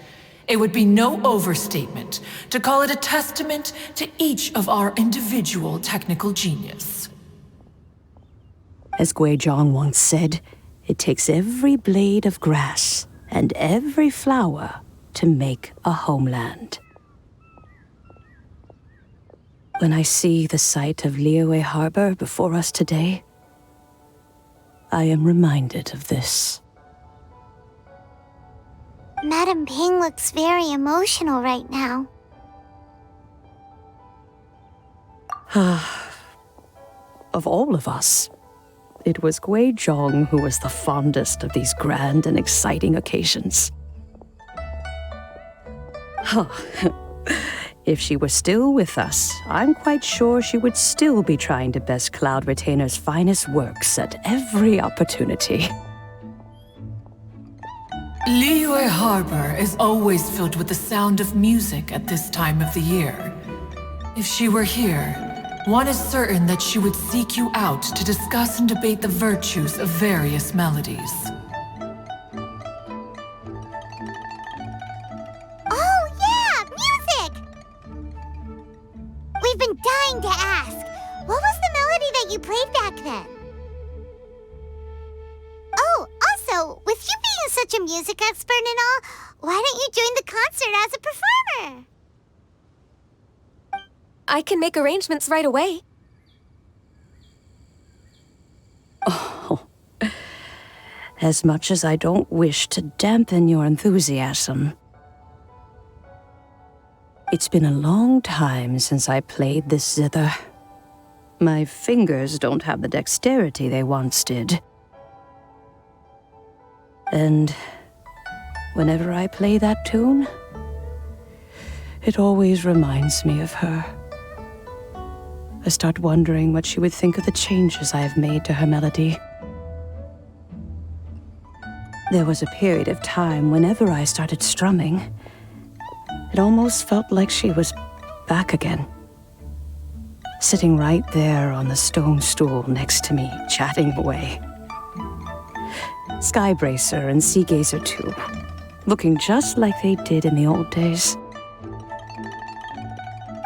It would be no overstatement to call it a testament to each of our individual technical genius. As Guizhong once said, it takes every blade of grass and every flower to make a homeland. When I see the sight of Liyue Harbor before us today, I am reminded of this. Madam Ping looks very emotional right now. Of all of us, it was Guizhong who was the fondest of these grand and exciting occasions. If she were still with us, I'm quite sure she would still be trying to best Cloud Retainer's finest works at every opportunity. Liyue Harbor is always filled with the sound of music at this time of the year. If she were here, One is certain that she would seek you out to discuss and debate the virtues of various melodies. Oh, yeah! Music! We've been dying to ask. What was the melody that you played back then? Oh, also, with you being such a music expert and all, why don't you join the concert as a performer? I can make arrangements right away. Oh, as much as I don't wish to dampen your enthusiasm, it's been a long time since I played this zither. My fingers don't have the dexterity they once did. And whenever I play that tune, it always reminds me of her. I start wondering what she would think of the changes I have made to her melody. There was a period of time whenever I started strumming, it almost felt like she was back again. Sitting right there on the stone stool next to me, chatting away. Skybracer and Seagazer too, looking just like they did in the old days.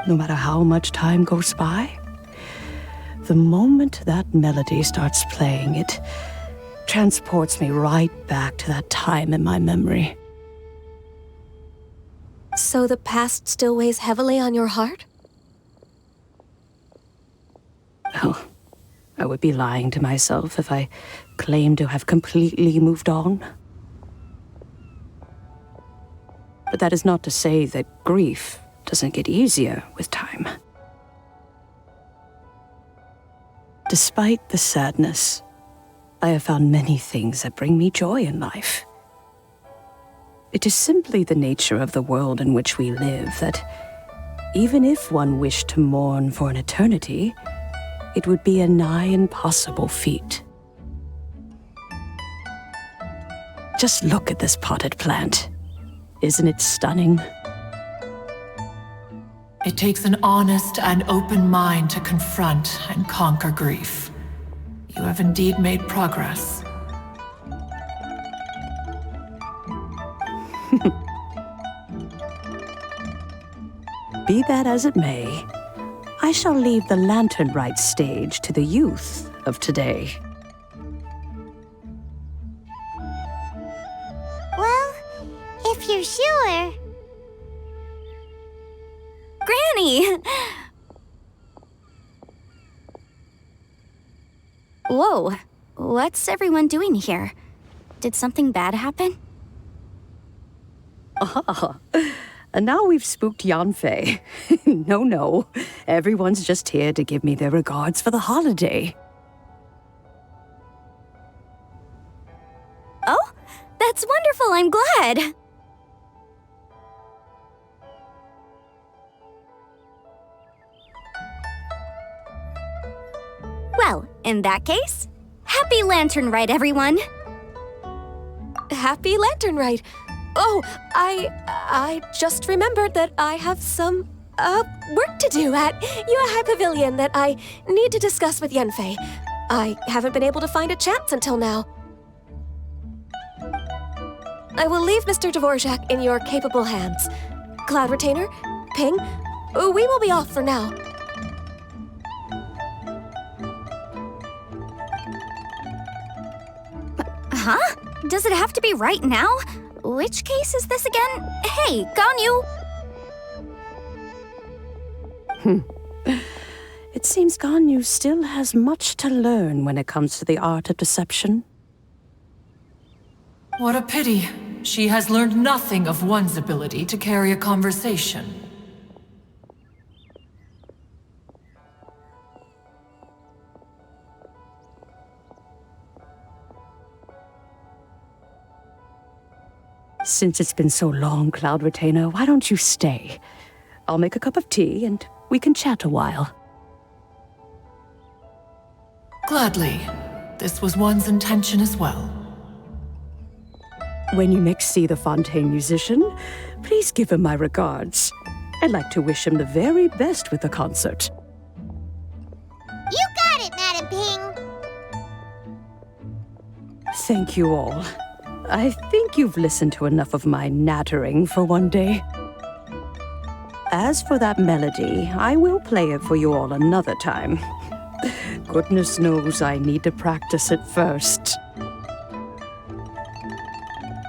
No matter how much time goes by, the moment that melody starts playing, it transports me right back to that time in my memory. So the past still weighs heavily on your heart? Oh, I would be lying to myself if I claimed to have completely moved on. But that is not to say that grief doesn't get easier with time. Despite the sadness, I have found many things that bring me joy in life. It is simply the nature of the world in which we live that, even if one wished to mourn for an eternity, it would be a nigh impossible feat. Just look at this potted plant. Isn't it stunning? It takes an honest and open mind to confront and conquer grief. You have indeed made progress. Be that as it may, I shall leave the lantern rite stage to the youth of today. Well, if you're sure. Granny! Whoa, what's everyone doing here? Did something bad happen? Ah, and now we've spooked Yanfei. No, everyone's just here to give me their regards for the holiday. Oh, that's wonderful, I'm glad! Well, in that case, happy Lantern Rite, everyone! Happy Lantern Rite. Oh, I just remembered that I have some, work to do at Yuehai Pavilion that I need to discuss with Yanfei. I haven't been able to find a chance until now. I will leave Mr. Dvorak in your capable hands. Cloud Retainer, Ping, we will be off for now. Huh? Does it have to be right now? Which case is this again? Hey, Ganyu! It seems Ganyu still has much to learn when it comes to the art of deception. What a pity. She has learned nothing of one's ability to carry a conversation. Since it's been so long, Cloud Retainer, why don't you stay? I'll make a cup of tea and we can chat a while. Gladly. This was one's intention as well. When you next see the Fontaine musician, please give him my regards. I'd like to wish him the very best with the concert. You got it, Madam Ping! Thank you all. I think you've listened to enough of my nattering for one day. As for that melody, I will play it for you all another time. Goodness knows I need to practice it first.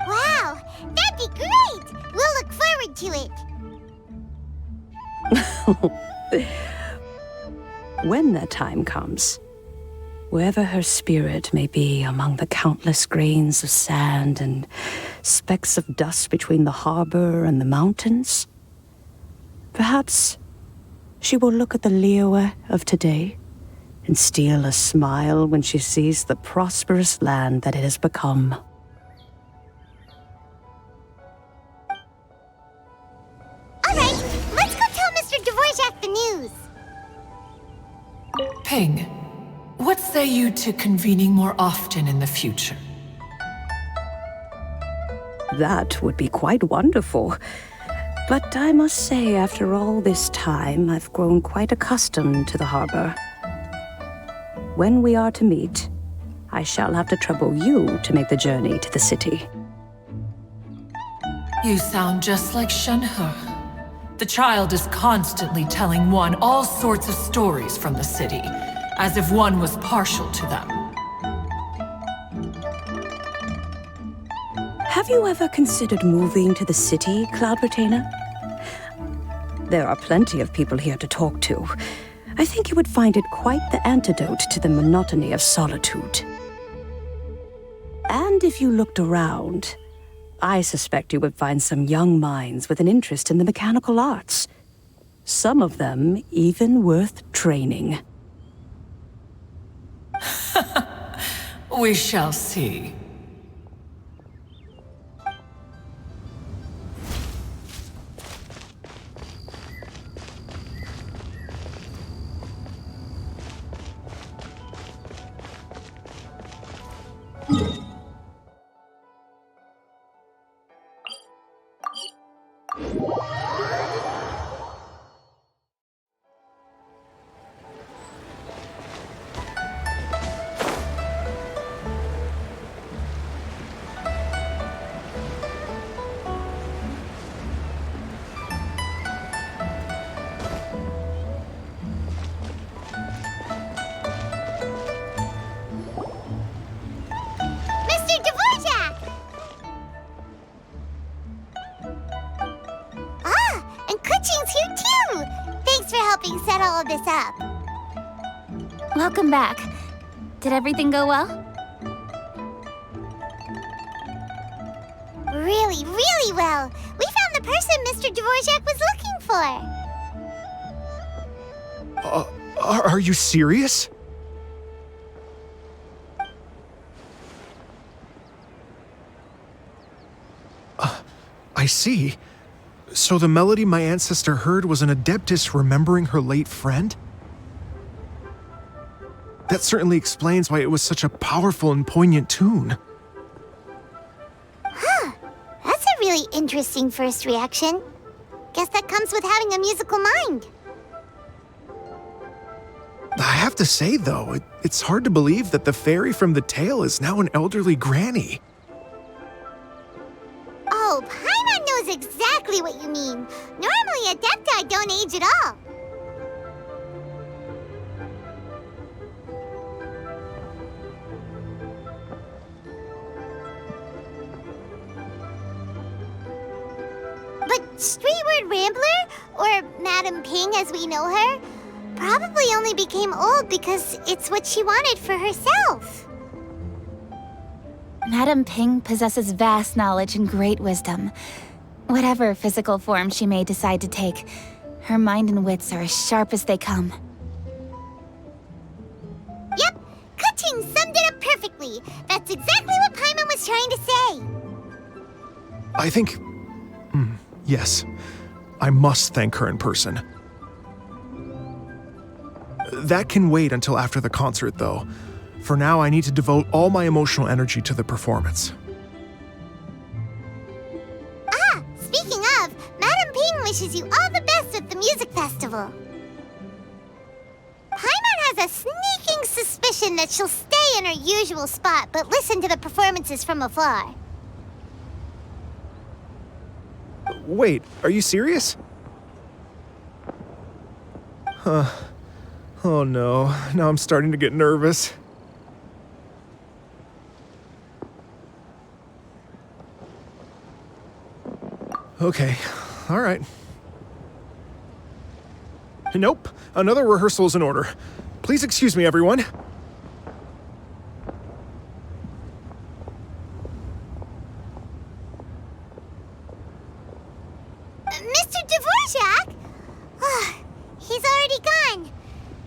Wow, that'd be great! We'll look forward to it. When that time comes, wherever her spirit may be among the countless grains of sand and specks of dust between the harbor and the mountains, perhaps she will look at the Liyue of today and steal a smile when she sees the prosperous land that it has become. All right, let's go tell Mr. Dvorak the news. Ping, what say you to convening more often in the future? That would be quite wonderful. But I must say, after all this time, I've grown quite accustomed to the harbor. When we are to meet, I shall have to trouble you to make the journey to the city. You sound just like Shenhe. The child is constantly telling one all sorts of stories from the city, as if one was partial to them. Have you ever considered moving to the city, Cloud Retainer? There are plenty of people here to talk to. I think you would find it quite the antidote to the monotony of solitude. And if you looked around, I suspect you would find some young minds with an interest in the mechanical arts. Some of them even worth training. We shall see. Mr. Dvorak! Ah, and Kuchin's here too! Thanks for helping set all of this up. Welcome back. Did everything go well? Really, really well. We found the person Mr. Dvorak was looking for. Are you serious? I see. So the melody my ancestor heard was an adeptus remembering her late friend? That certainly explains why it was such a powerful and poignant tune. Huh. That's a really interesting first reaction. Guess that comes with having a musical mind. I have to say, though, it's hard to believe that the fairy from the tale is now an elderly granny. Oh, Paimon knows exactly what you mean. Normally, Adepti don't age at all. But Streetward Rambler, or Madam Ping as we know her, probably only became old because it's what she wanted for herself. Madam Ping possesses vast knowledge and great wisdom. Whatever physical form she may decide to take, her mind and wits are as sharp as they come. Yep, Kuching summed it up perfectly. That's exactly what Paimon was trying to say. I think... yes. I must thank her in person. That can wait until after the concert, though. For now, I need to devote all my emotional energy to the performance. Ah, speaking of, Madam Ping wishes you all the best at the music festival. Paimon has a sneaking suspicion that she'll stay in her usual spot, but listen to the performances from afar. Wait, are you serious? Huh. Oh no, now I'm starting to get nervous. Okay, alright. Nope, another rehearsal is in order. Please excuse me, everyone. Mr. Dvorak? He's already gone.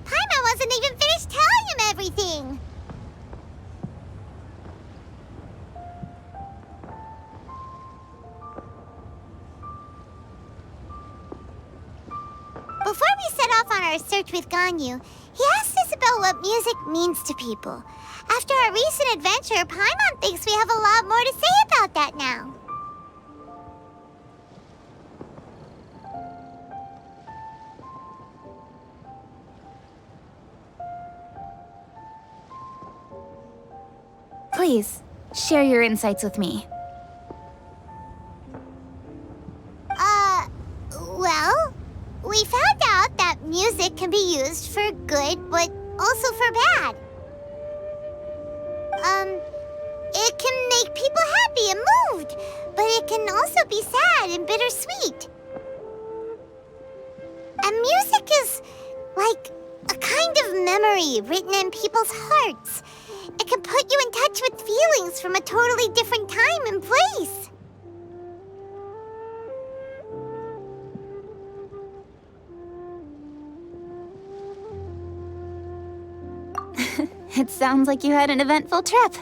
Paimon wasn't even finished telling him everything. Before we set off on our search with Ganyu, he asked us about what music means to people. After our recent adventure, Paimon thinks we have a lot more to say about that now. Please, share your insights with me. Well, we found out that music can be used for good, but also for bad. It can make people happy and moved, but it can also be sad and bittersweet. And music is like a kind of memory written in people's hearts. It can put you in touch with feelings from a totally different time and place. It sounds like you had an eventful trip.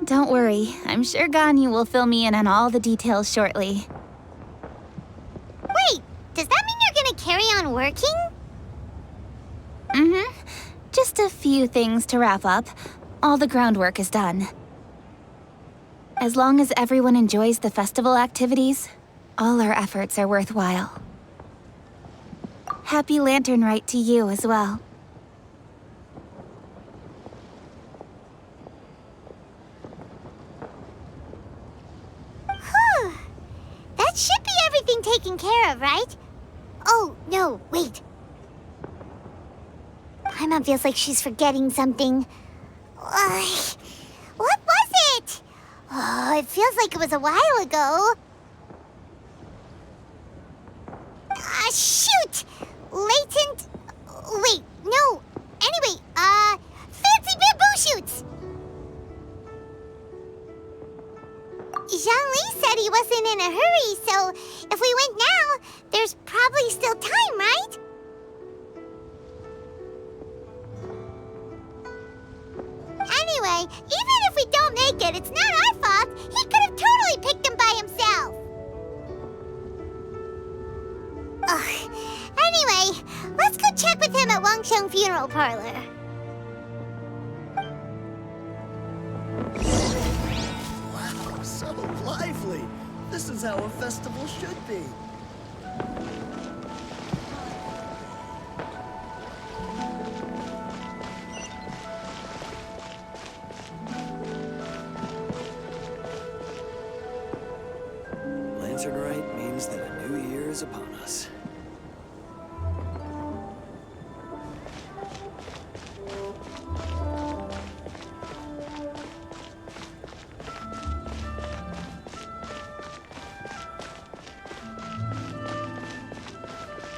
Don't worry, I'm sure Ganyu will fill me in on all the details shortly. Wait, does that mean you're gonna carry on working? Mm-hmm. Just a few things to wrap up. All the groundwork is done. As long as everyone enjoys the festival activities, all our efforts are worthwhile. Happy Lantern Rite to you as well. That should be everything taken care of, right? Oh, no, wait. Paimon feels like she's forgetting something. What was it? Oh, it feels like it was a while ago. Shoot! Latent... Wait, no. Anyway, fancy bamboo shoots! Zhang-Li said he wasn't in a hurry, so if we went now, there's probably still time, right? Anyway, even if we don't make it, it's not our fault. He could have totally picked them by himself. Ugh. Anyway, let's go check with him at Wangsheng Funeral Parlor. Wow, so lively. This is how a festival should be. Lantern Rite means that a new year is upon us.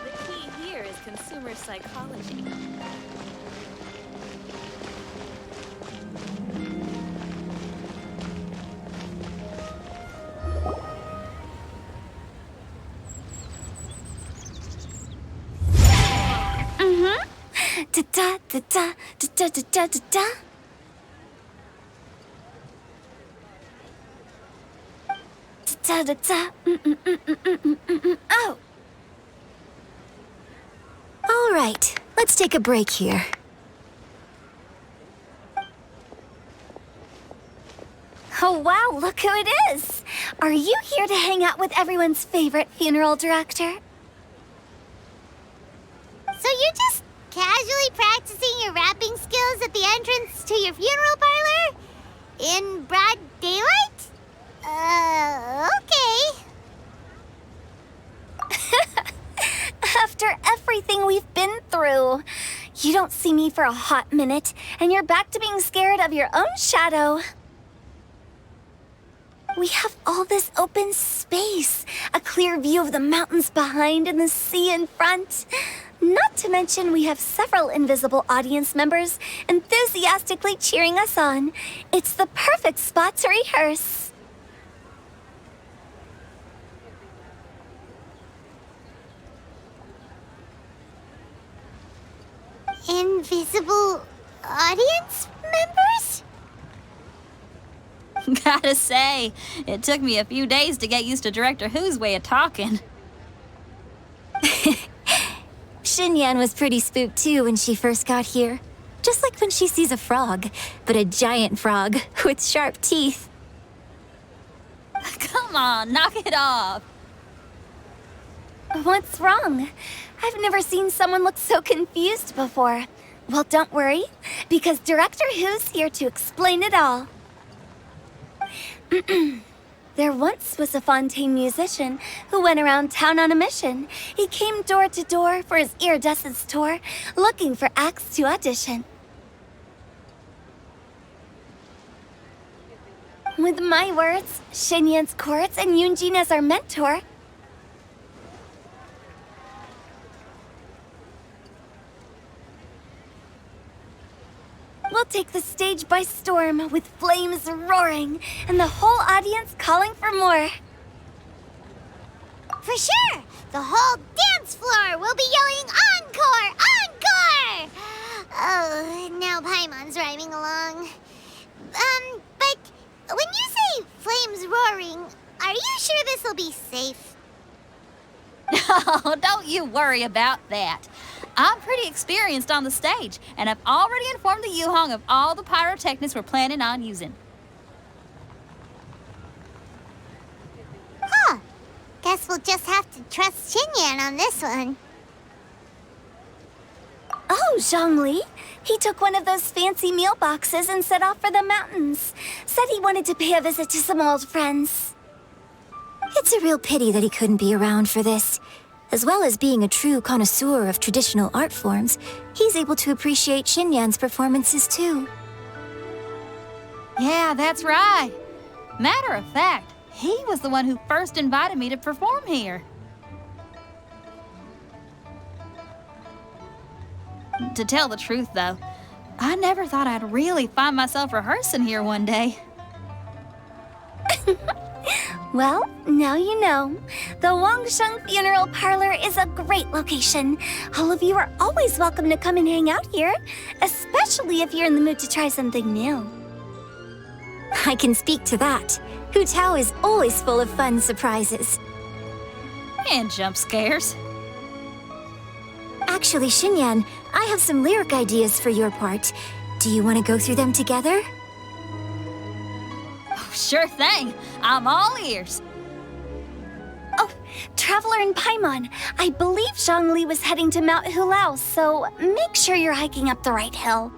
The key here is consumer psychology. Da da da da da da da da da. Da da da. Oh. All right, let's take a break here. Oh wow, look who it is! Are you here to hang out with everyone's favorite funeral director? So you're just casually practicing your rapping skills at the entrance to your funeral parlor? In broad daylight? Okay. After everything we've been through, you don't see me for a hot minute, and you're back to being scared of your own shadow. We have all this open space, a clear view of the mountains behind and the sea in front. Not to mention we have several invisible audience members enthusiastically cheering us on. It's the perfect spot to rehearse. Invisible audience members? Gotta say, it took me a few days to get used to Director Who's way of talking. Xinyan was pretty spooked too when she first got here. Just like when she sees a frog, but a giant frog with sharp teeth. Come on, knock it off. What's wrong? I've never seen someone look so confused before. Well, don't worry, because Director Who's here to explain it all. There once was a Fontaine musician who went around town on a mission. He came door to door for his iridescence tour, looking for acts to audition. With my words, Xinyan's chords, and Yunjin as our mentor, we'll take the stage by storm with flames roaring and the whole audience calling for more. For sure! The whole dance floor will be yelling encore! Encore! Oh, now Paimon's rhyming along. But when you say flames roaring, are you sure this'll be safe? Oh, don't you worry about that. I'm pretty experienced on the stage, and I've already informed the Yuhong of all the pyrotechnics we're planning on using. Huh. Guess we'll just have to trust Xinyan on this one. Oh, Zhongli. He took one of those fancy meal boxes and set off for the mountains. Said he wanted to pay a visit to some old friends. It's a real pity that he couldn't be around for this. As well as being a true connoisseur of traditional art forms, he's able to appreciate Xinyan's performances too. Yeah, that's right. Matter of fact, he was the one who first invited me to perform here. To tell the truth, though, I never thought I'd really find myself rehearsing here one day. Well, now you know. The Wangsheng Funeral Parlor is a great location. All of you are always welcome to come and hang out here, especially if you're in the mood to try something new. I can speak to that. Hu Tao is always full of fun surprises. And jump scares. Actually, Xinyan, I have some lyric ideas for your part. Do you want to go through them together? Sure thing. I'm all ears. Oh, Traveler and Paimon, I believe Zhongli was heading to Mount Hulao, so make sure you're hiking up the right hill.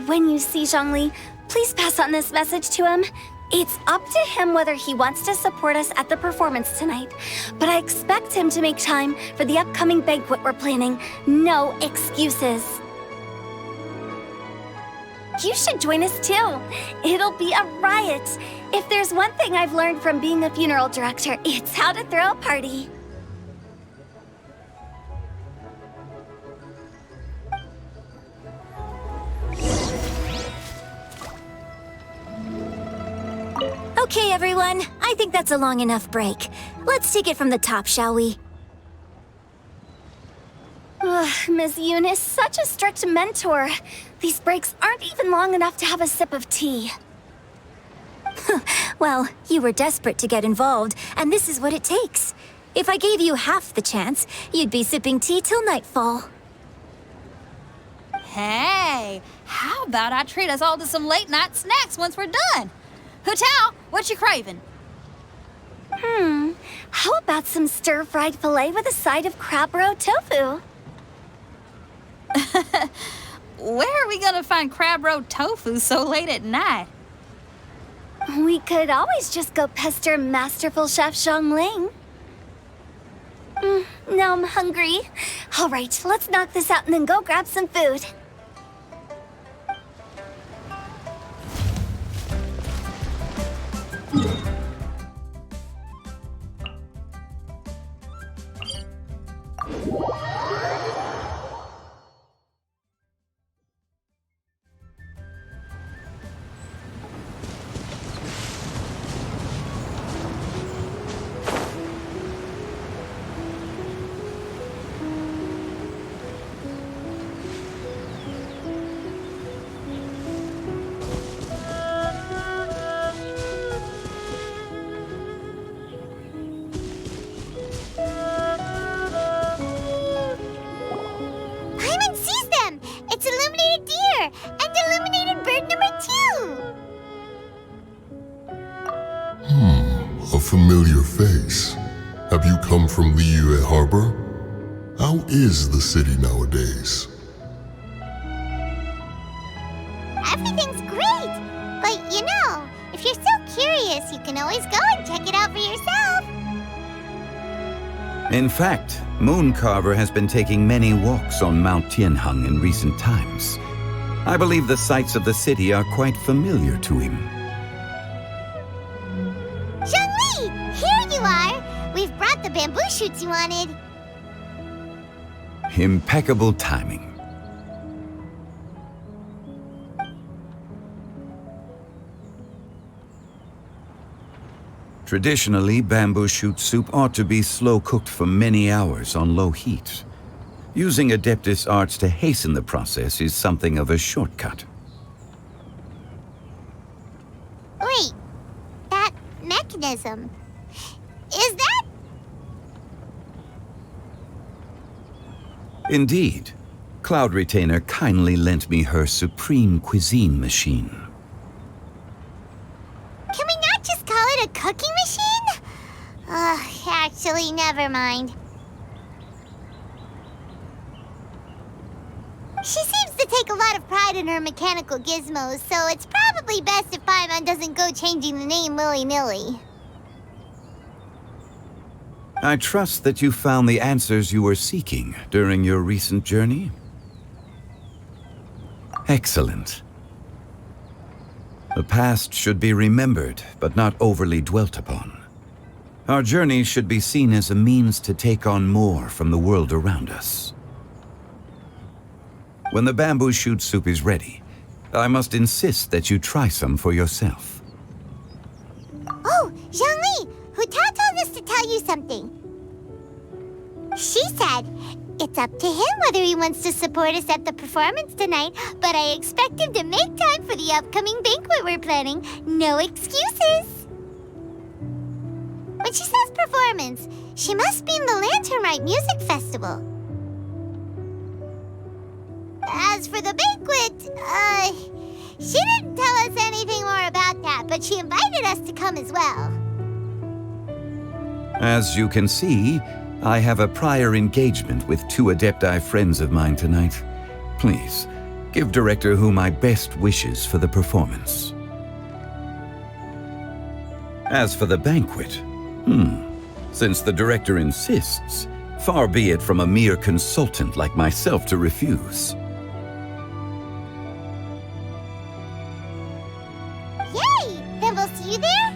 When you see Zhongli, please pass on this message to him. It's up to him whether he wants to support us at the performance tonight, but I expect him to make time for the upcoming banquet we're planning. No excuses. You should join us too. It'll be a riot. If there's one thing I've learned from being a funeral director, it's how to throw a party. Okay, everyone. I think that's a long enough break. Let's take it from the top, shall we? Ms. Eunice, such a strict mentor. These breaks aren't even long enough to have a sip of tea. Well, you were desperate to get involved, and this is what it takes. If I gave you half the chance, you'd be sipping tea till nightfall. Hey, how about I treat us all to some late-night snacks once we're done? Hu Tao, what you craving? How about some stir-fried filet with a side of crab roe tofu? where are we gonna find crab roe tofu so late at night? We could always just go pester Masterful Chef Zhongling. Now I'm hungry. All right, let's knock this out and then go grab some food. Paimon sees them! It's illuminated deer! And illuminated bird number 2! A familiar face. Have you come from Liyue Harbor? How is the city nowadays? Everything's great! But you know, if you're so curious, you can always go and check it out for yourself! In fact, Mooncarver has been taking many walks on Mount Tianheng in recent times. I believe the sights of the city are quite familiar to him. Zhongli! Here you are! We've brought the bamboo shoots you wanted. Impeccable timing. Traditionally, bamboo shoot soup ought to be slow-cooked for many hours on low heat. Using Adeptus arts to hasten the process is something of a shortcut. Wait, that mechanism. Is that? Indeed. Cloud Retainer kindly lent me her supreme cuisine machine. Can we not just call it a cooking machine? Actually, never mind. She seems to take a lot of pride in her mechanical gizmos, so it's probably best if Paimon doesn't go changing the name willy-nilly. I trust that you found the answers you were seeking during your recent journey. Excellent. The past should be remembered, but not overly dwelt upon. Our journey should be seen as a means to take on more from the world around us. When the bamboo shoot soup is ready, I must insist that you try some for yourself. Oh, Zhongli! Huta told us to tell you something. She said, it's up to him whether he wants to support us at the performance tonight, but I expect him to make time for the upcoming banquet we're planning. No excuses! When she says performance, she must mean the Lantern Rite Music Festival. As for the banquet, she didn't tell us anything more about that, but she invited us to come as well. As you can see, I have a prior engagement with 2 Adepti friends of mine tonight. Please, give Director Hu my best wishes for the performance. As for the banquet, since the Director insists, far be it from a mere consultant like myself to refuse. Yay! Then we'll see you there?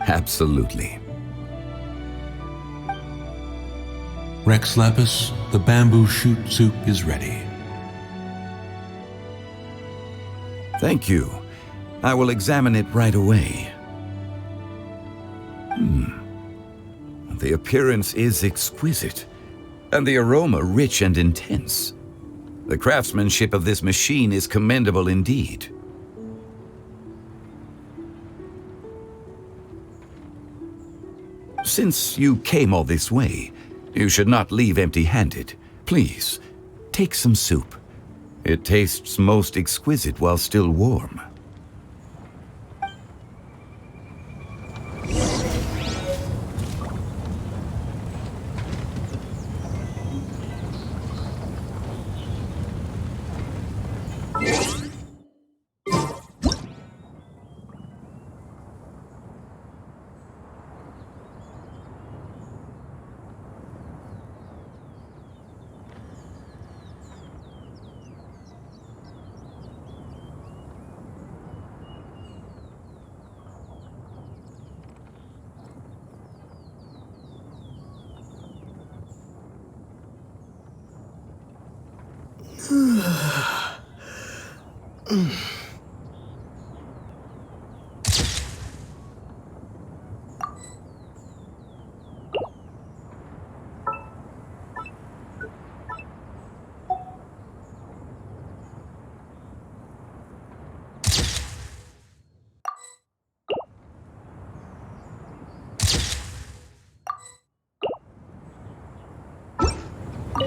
Absolutely. Rex Lapis, the bamboo shoot soup is ready. Thank you. I will examine it right away. The appearance is exquisite, and the aroma rich and intense. The craftsmanship of this machine is commendable indeed. Since you came all this way, you should not leave empty-handed. Please, take some soup. It tastes most exquisite while still warm.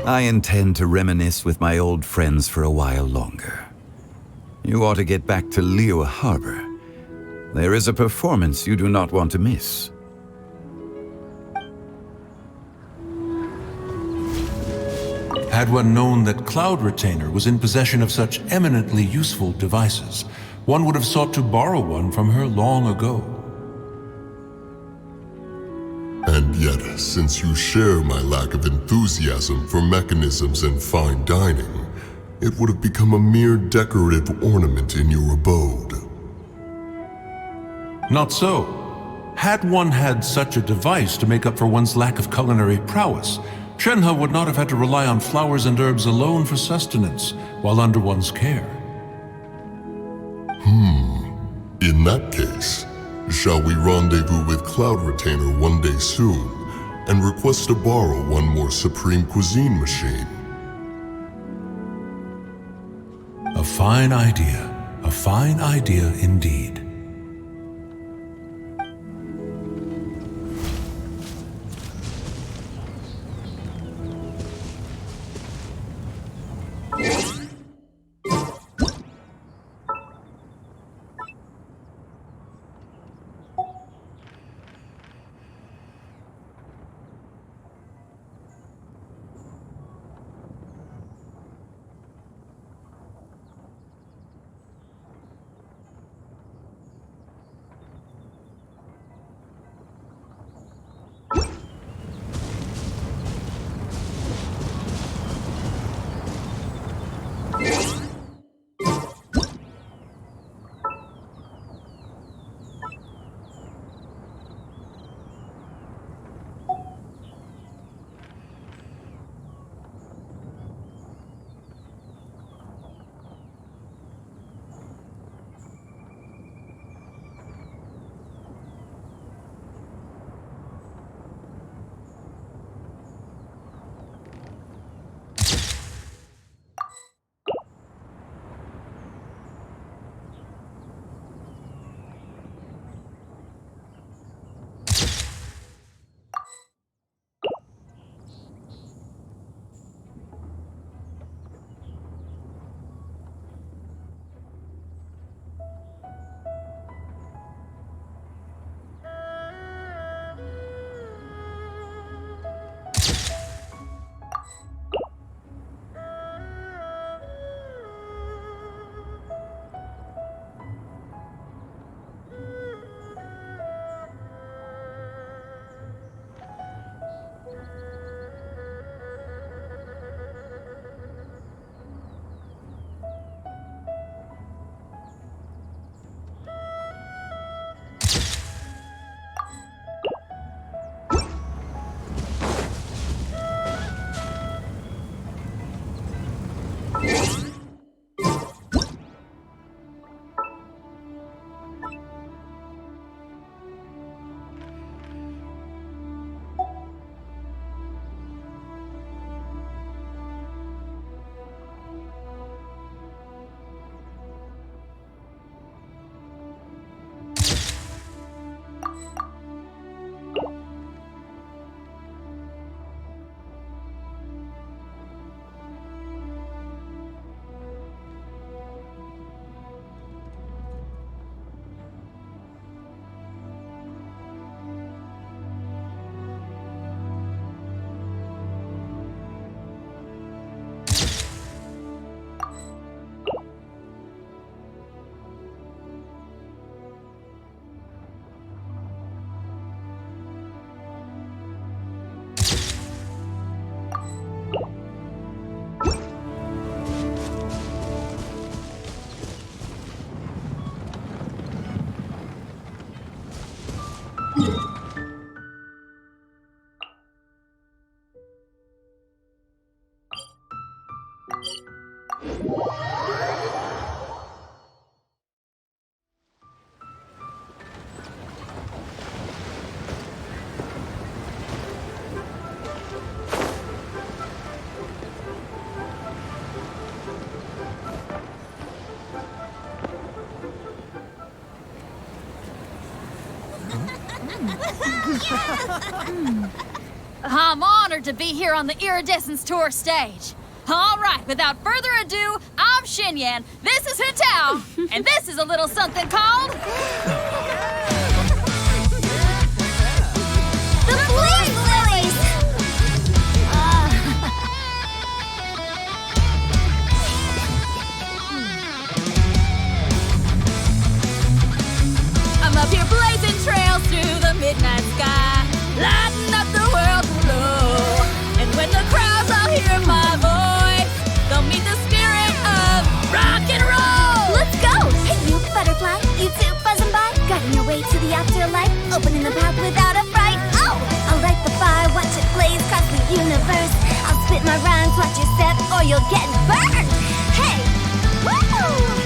I intend to reminisce with my old friends for a while longer. You ought to get back to Liyue Harbor. There is a performance you do not want to miss. Had one known that Cloud Retainer was in possession of such eminently useful devices, one would have sought to borrow one from her long ago. And yet, since you share my lack of enthusiasm for mechanisms and fine dining, it would have become a mere decorative ornament in your abode. Not so. Had one had such a device to make up for one's lack of culinary prowess, Shenhe would not have had to rely on flowers and herbs alone for sustenance while under one's care. In that case, shall we rendezvous with Cloud Retainer one day soon and request to borrow one more Supreme Cuisine machine? A fine idea indeed. I'm honored to be here on the Iridescence Tour stage. All right, without further ado, I'm Xinyan, this is Hitao, and this is a little something called... The Flame Lilies! I'm up here blazing trails through the midnight sky, lighting up the world below. And when the crowds all hear my voice, they'll meet the spirit of rock and roll. Let's go! Hey, you butterfly, you two buzzing by, guiding your way to the afterlife, opening the path without a fright. Oh! I'll light the fire, watch it blaze across the universe. I'll spit my rhymes, watch your step, or you'll get burned. Hey! Woo!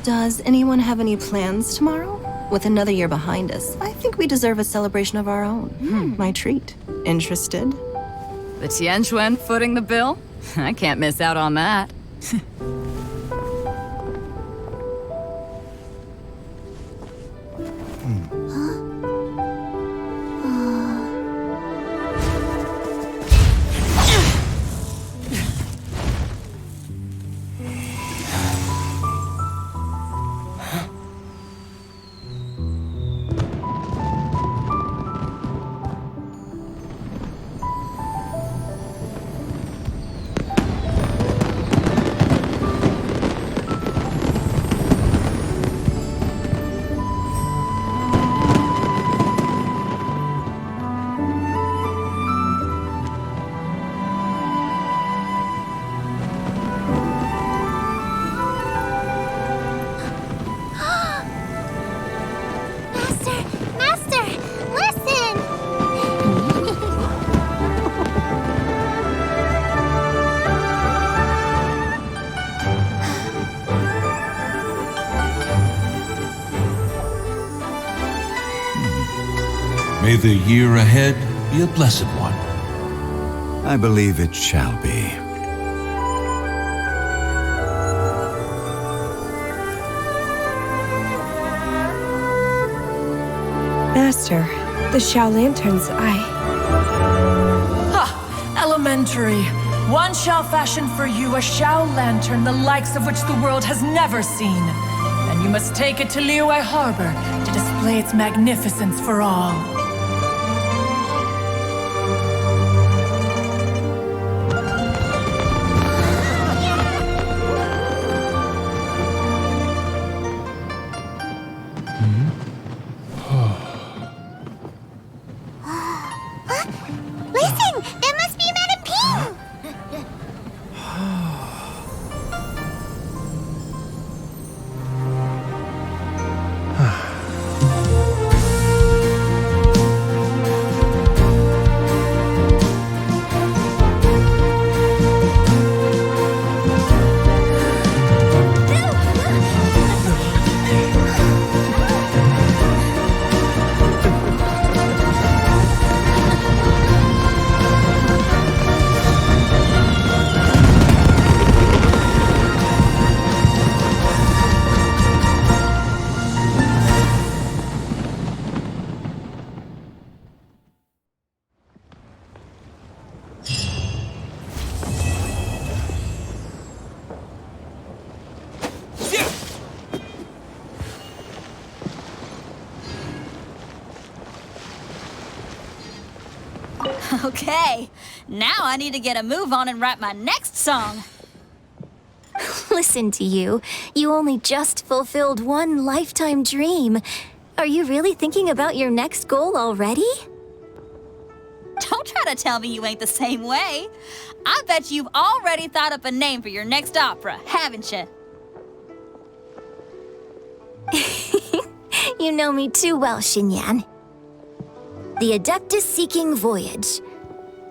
Does anyone have any plans tomorrow? With another year behind us, I think we deserve a celebration of our own. My treat. Interested? The Tianquan footing the bill? I can't miss out on that. Master, listen! May the year ahead be a blessed one. I believe it shall be. Master, the Xiao Lanterns, Elementary. One shall fashion for you a Xiao lantern, the likes of which the world has never seen. And you must take it to Liyue Harbor to display its magnificence for all. Listen! That must be Madame Ping! Okay, now I need to get a move on and write my next song. Listen to you. You only just fulfilled one lifetime dream. Are you really thinking about your next goal already? Don't try to tell me you ain't the same way. I bet you've already thought up a name for your next opera, haven't you? You know me too well, Xinyan. The Adeptus-Seeking Voyage.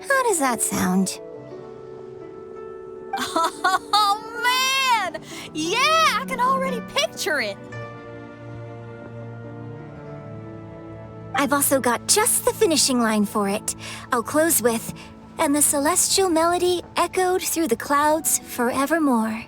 How does that sound? Oh, man! Yeah, I can already picture it. I've also got just the finishing line for it. I'll close with, "And the celestial melody echoed through the clouds forevermore."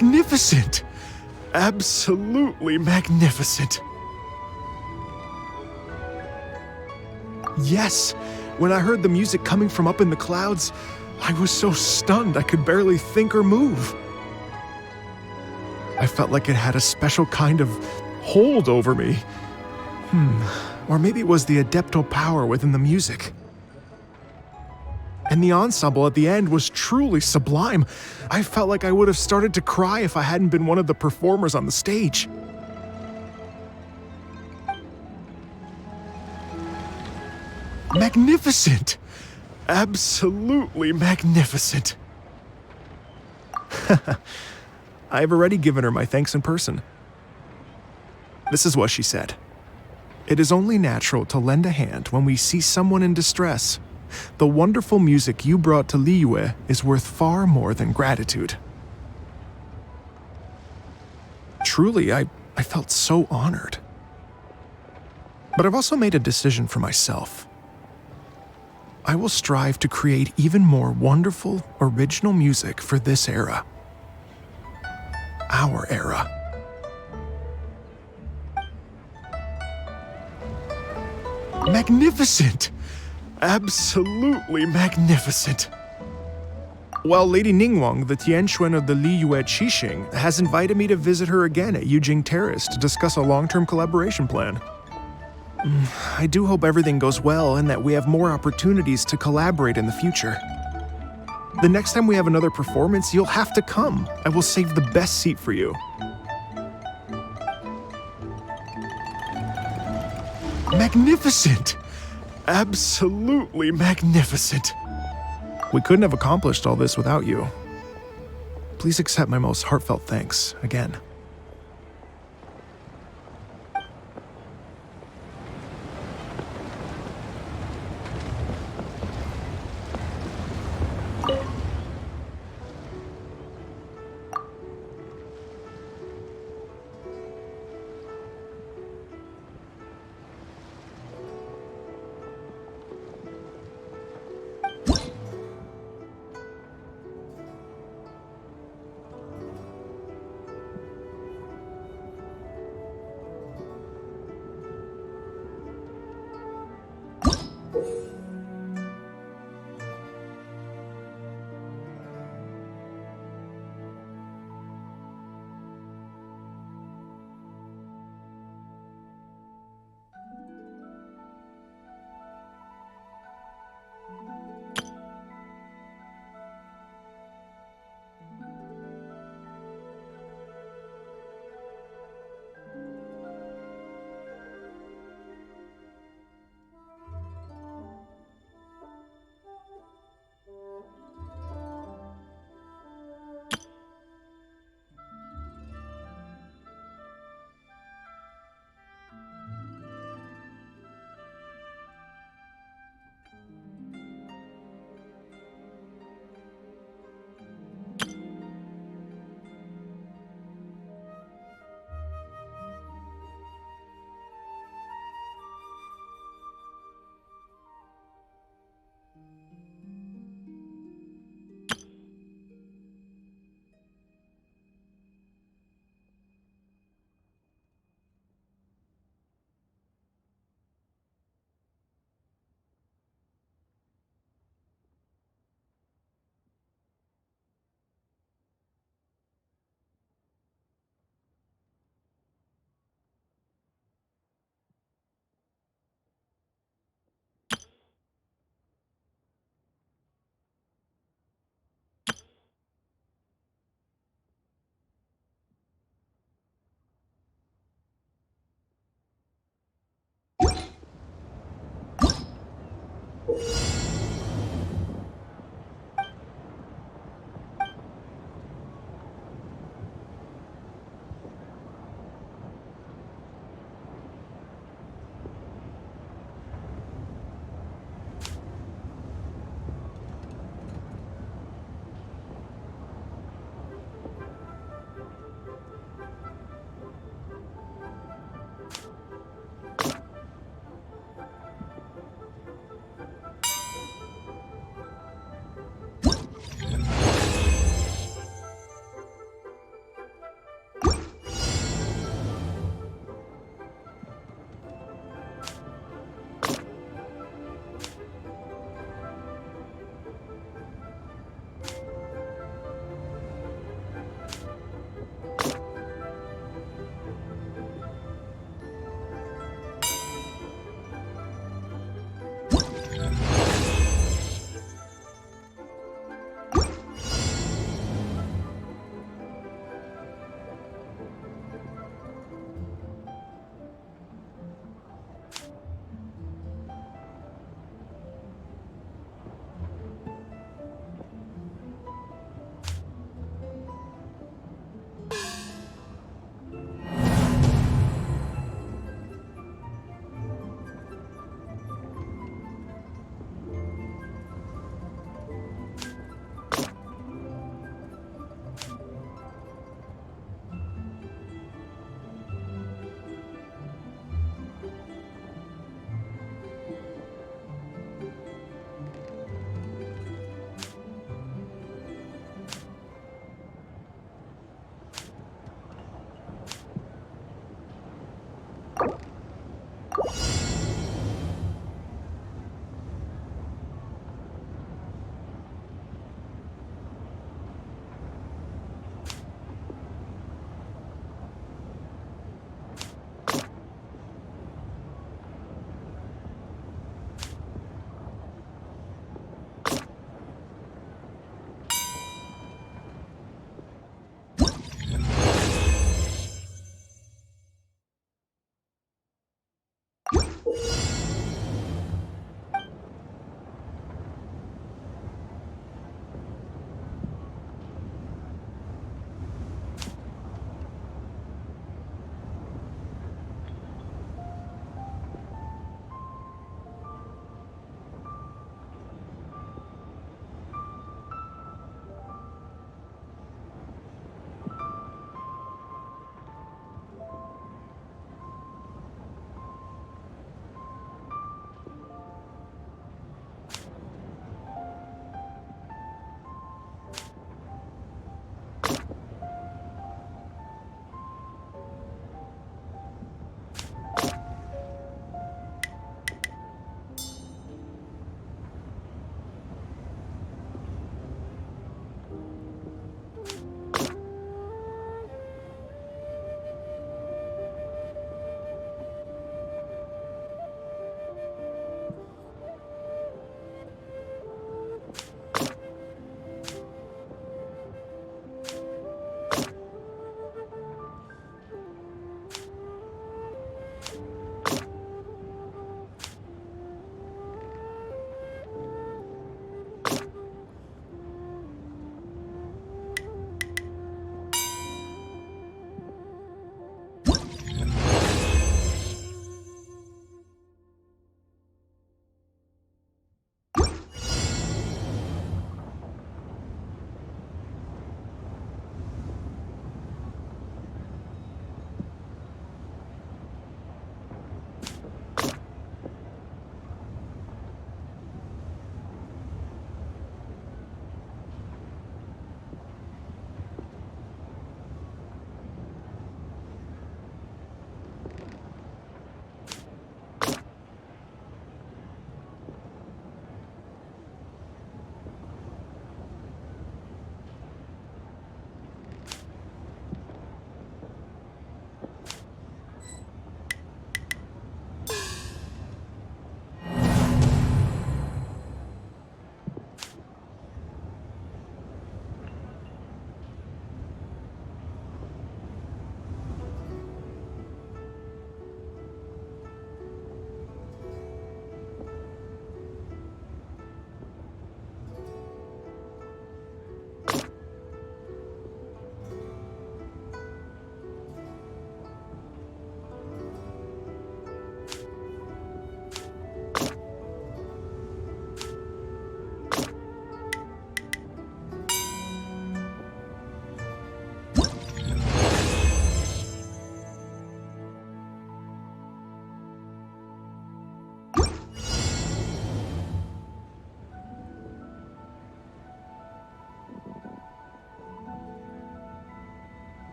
Magnificent! Absolutely magnificent. Yes, when I heard the music coming from up in the clouds, I was so stunned I could barely think or move. I felt like it had a special kind of hold over me. Or maybe it was the adeptal power within the music. And the ensemble at the end was truly sublime. I felt like I would have started to cry if I hadn't been one of the performers on the stage. Magnificent! Absolutely magnificent. I've already given her my thanks in person. This is what she said. It is only natural to lend a hand when we see someone in distress. The wonderful music you brought to Liyue is worth far more than gratitude. Truly, I felt so honored. But I've also made a decision for myself. I will strive to create even more wonderful, original music for this era. Our era. Magnificent! Absolutely magnificent. Well, Lady Ningguang, the Tianquan of the Liyue Qixing, has invited me to visit her again at Yujing Terrace to discuss a long-term collaboration plan. I do hope everything goes well and that we have more opportunities to collaborate in the future. The next time we have another performance, you'll have to come. I will save the best seat for you. Magnificent! Absolutely magnificent. We couldn't have accomplished all this without you. Please accept my most heartfelt thanks again.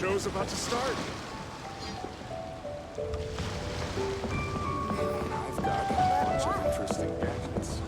show's about to start. I've got a bunch of interesting gadgets.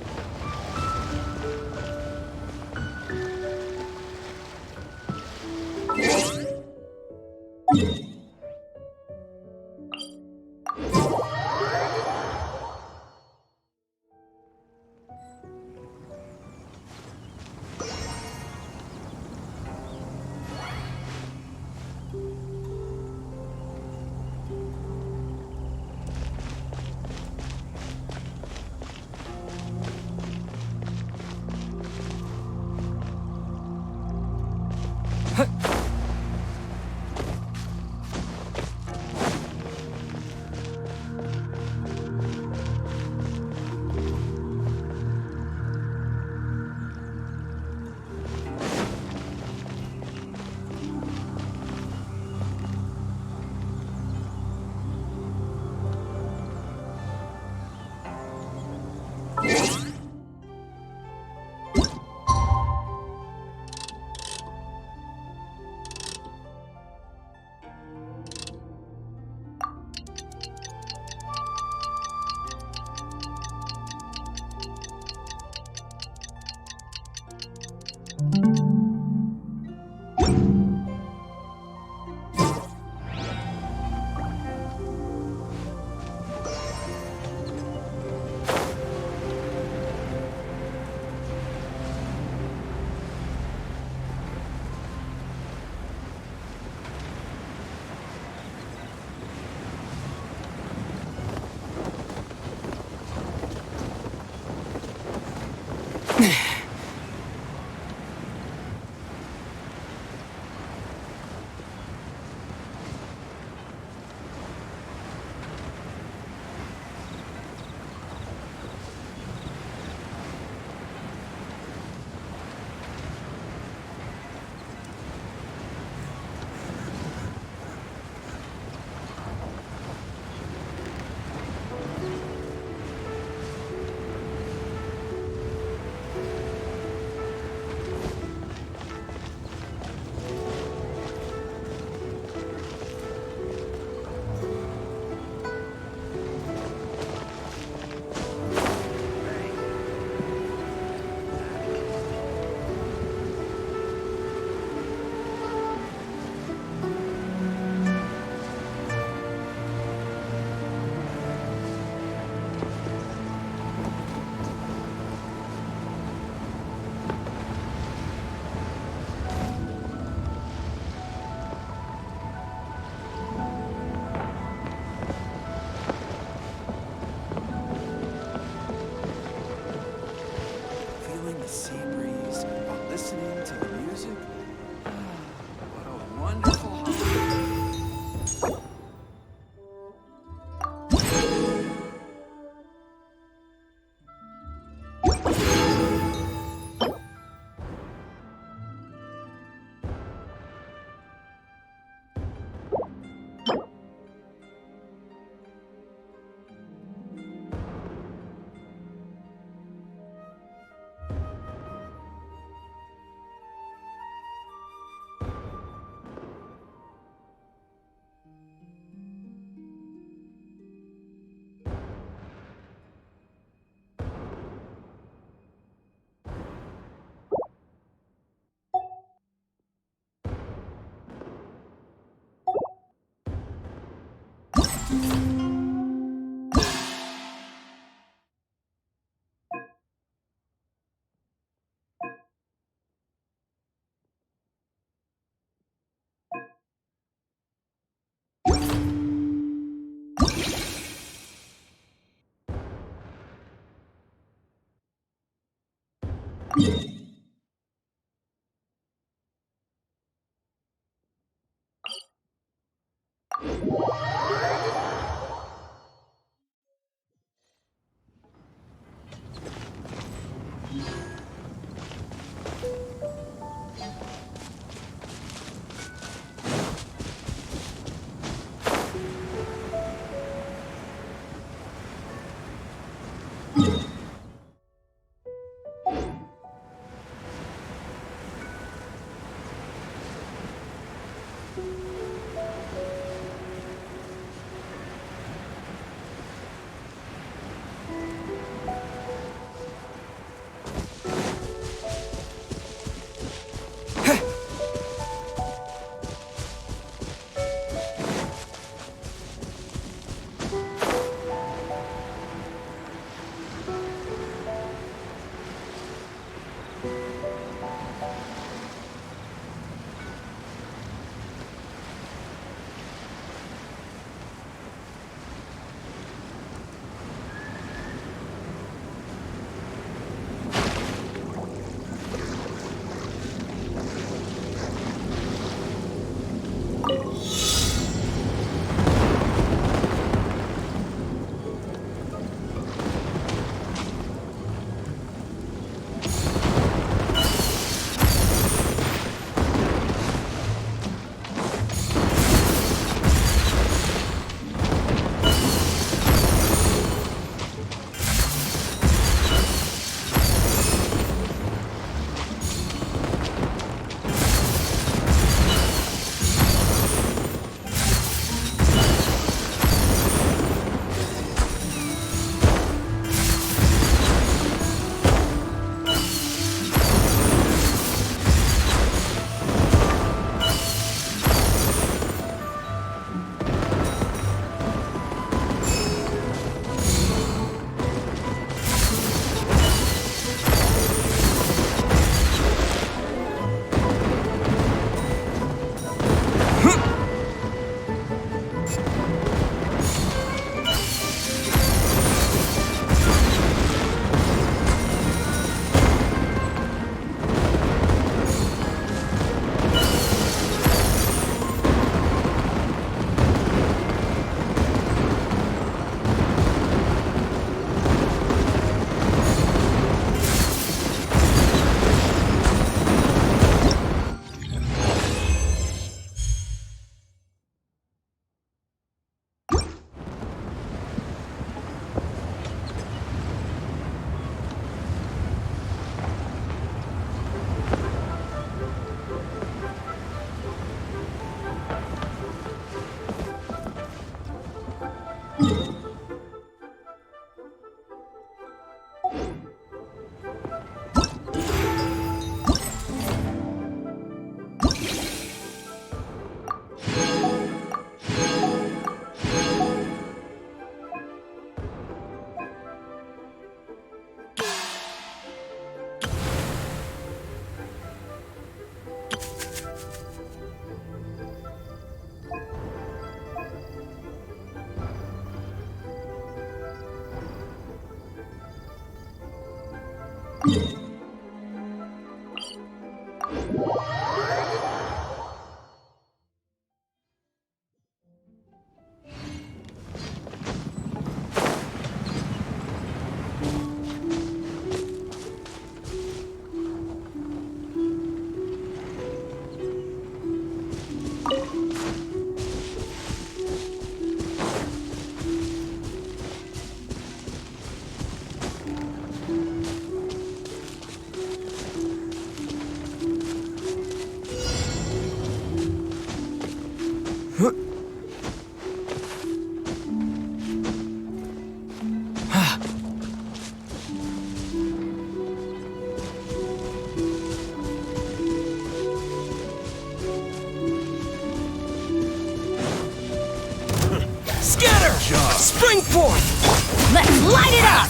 Spring forth! Let's light it up!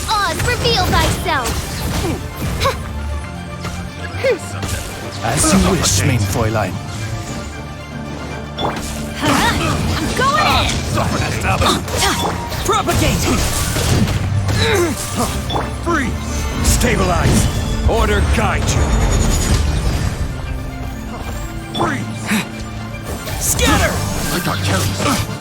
Oz, reveal thyself! As you wish, main Fräulein. I'm going in! Propagate! Freeze! Stabilize! Order guide you! Freeze! Scatter! I got carries.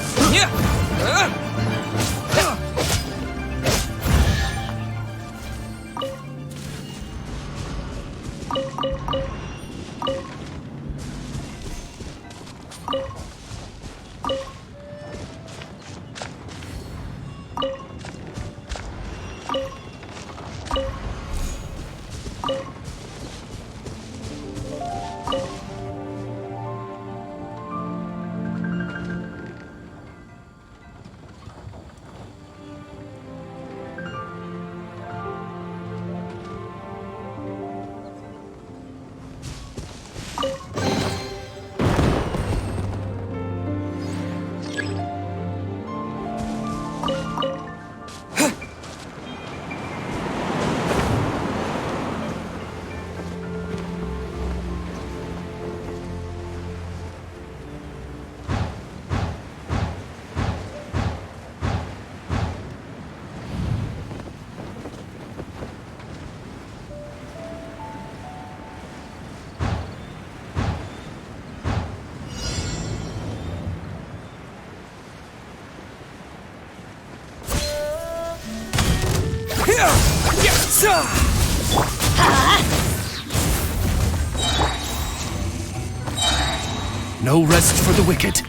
No rest for the wicked.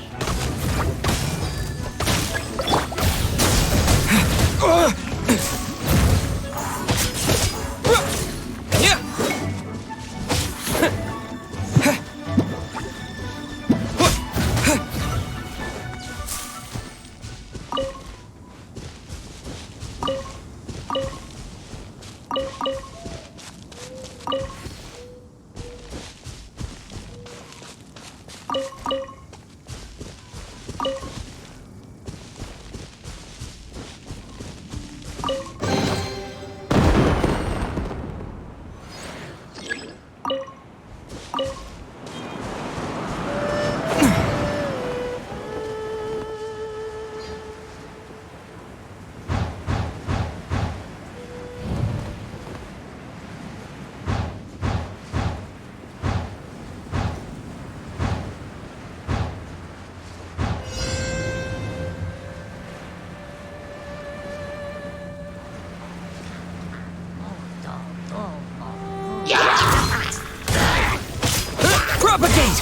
Propagate!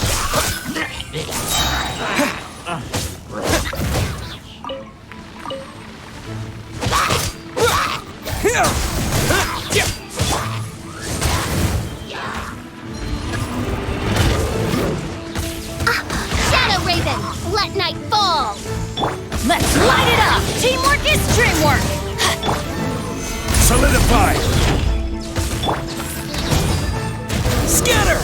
Shadow Raven, let night fall! Let's light it up! Teamwork is dreamwork! Solidify! Scatter!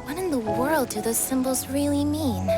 What in the world do those symbols really mean?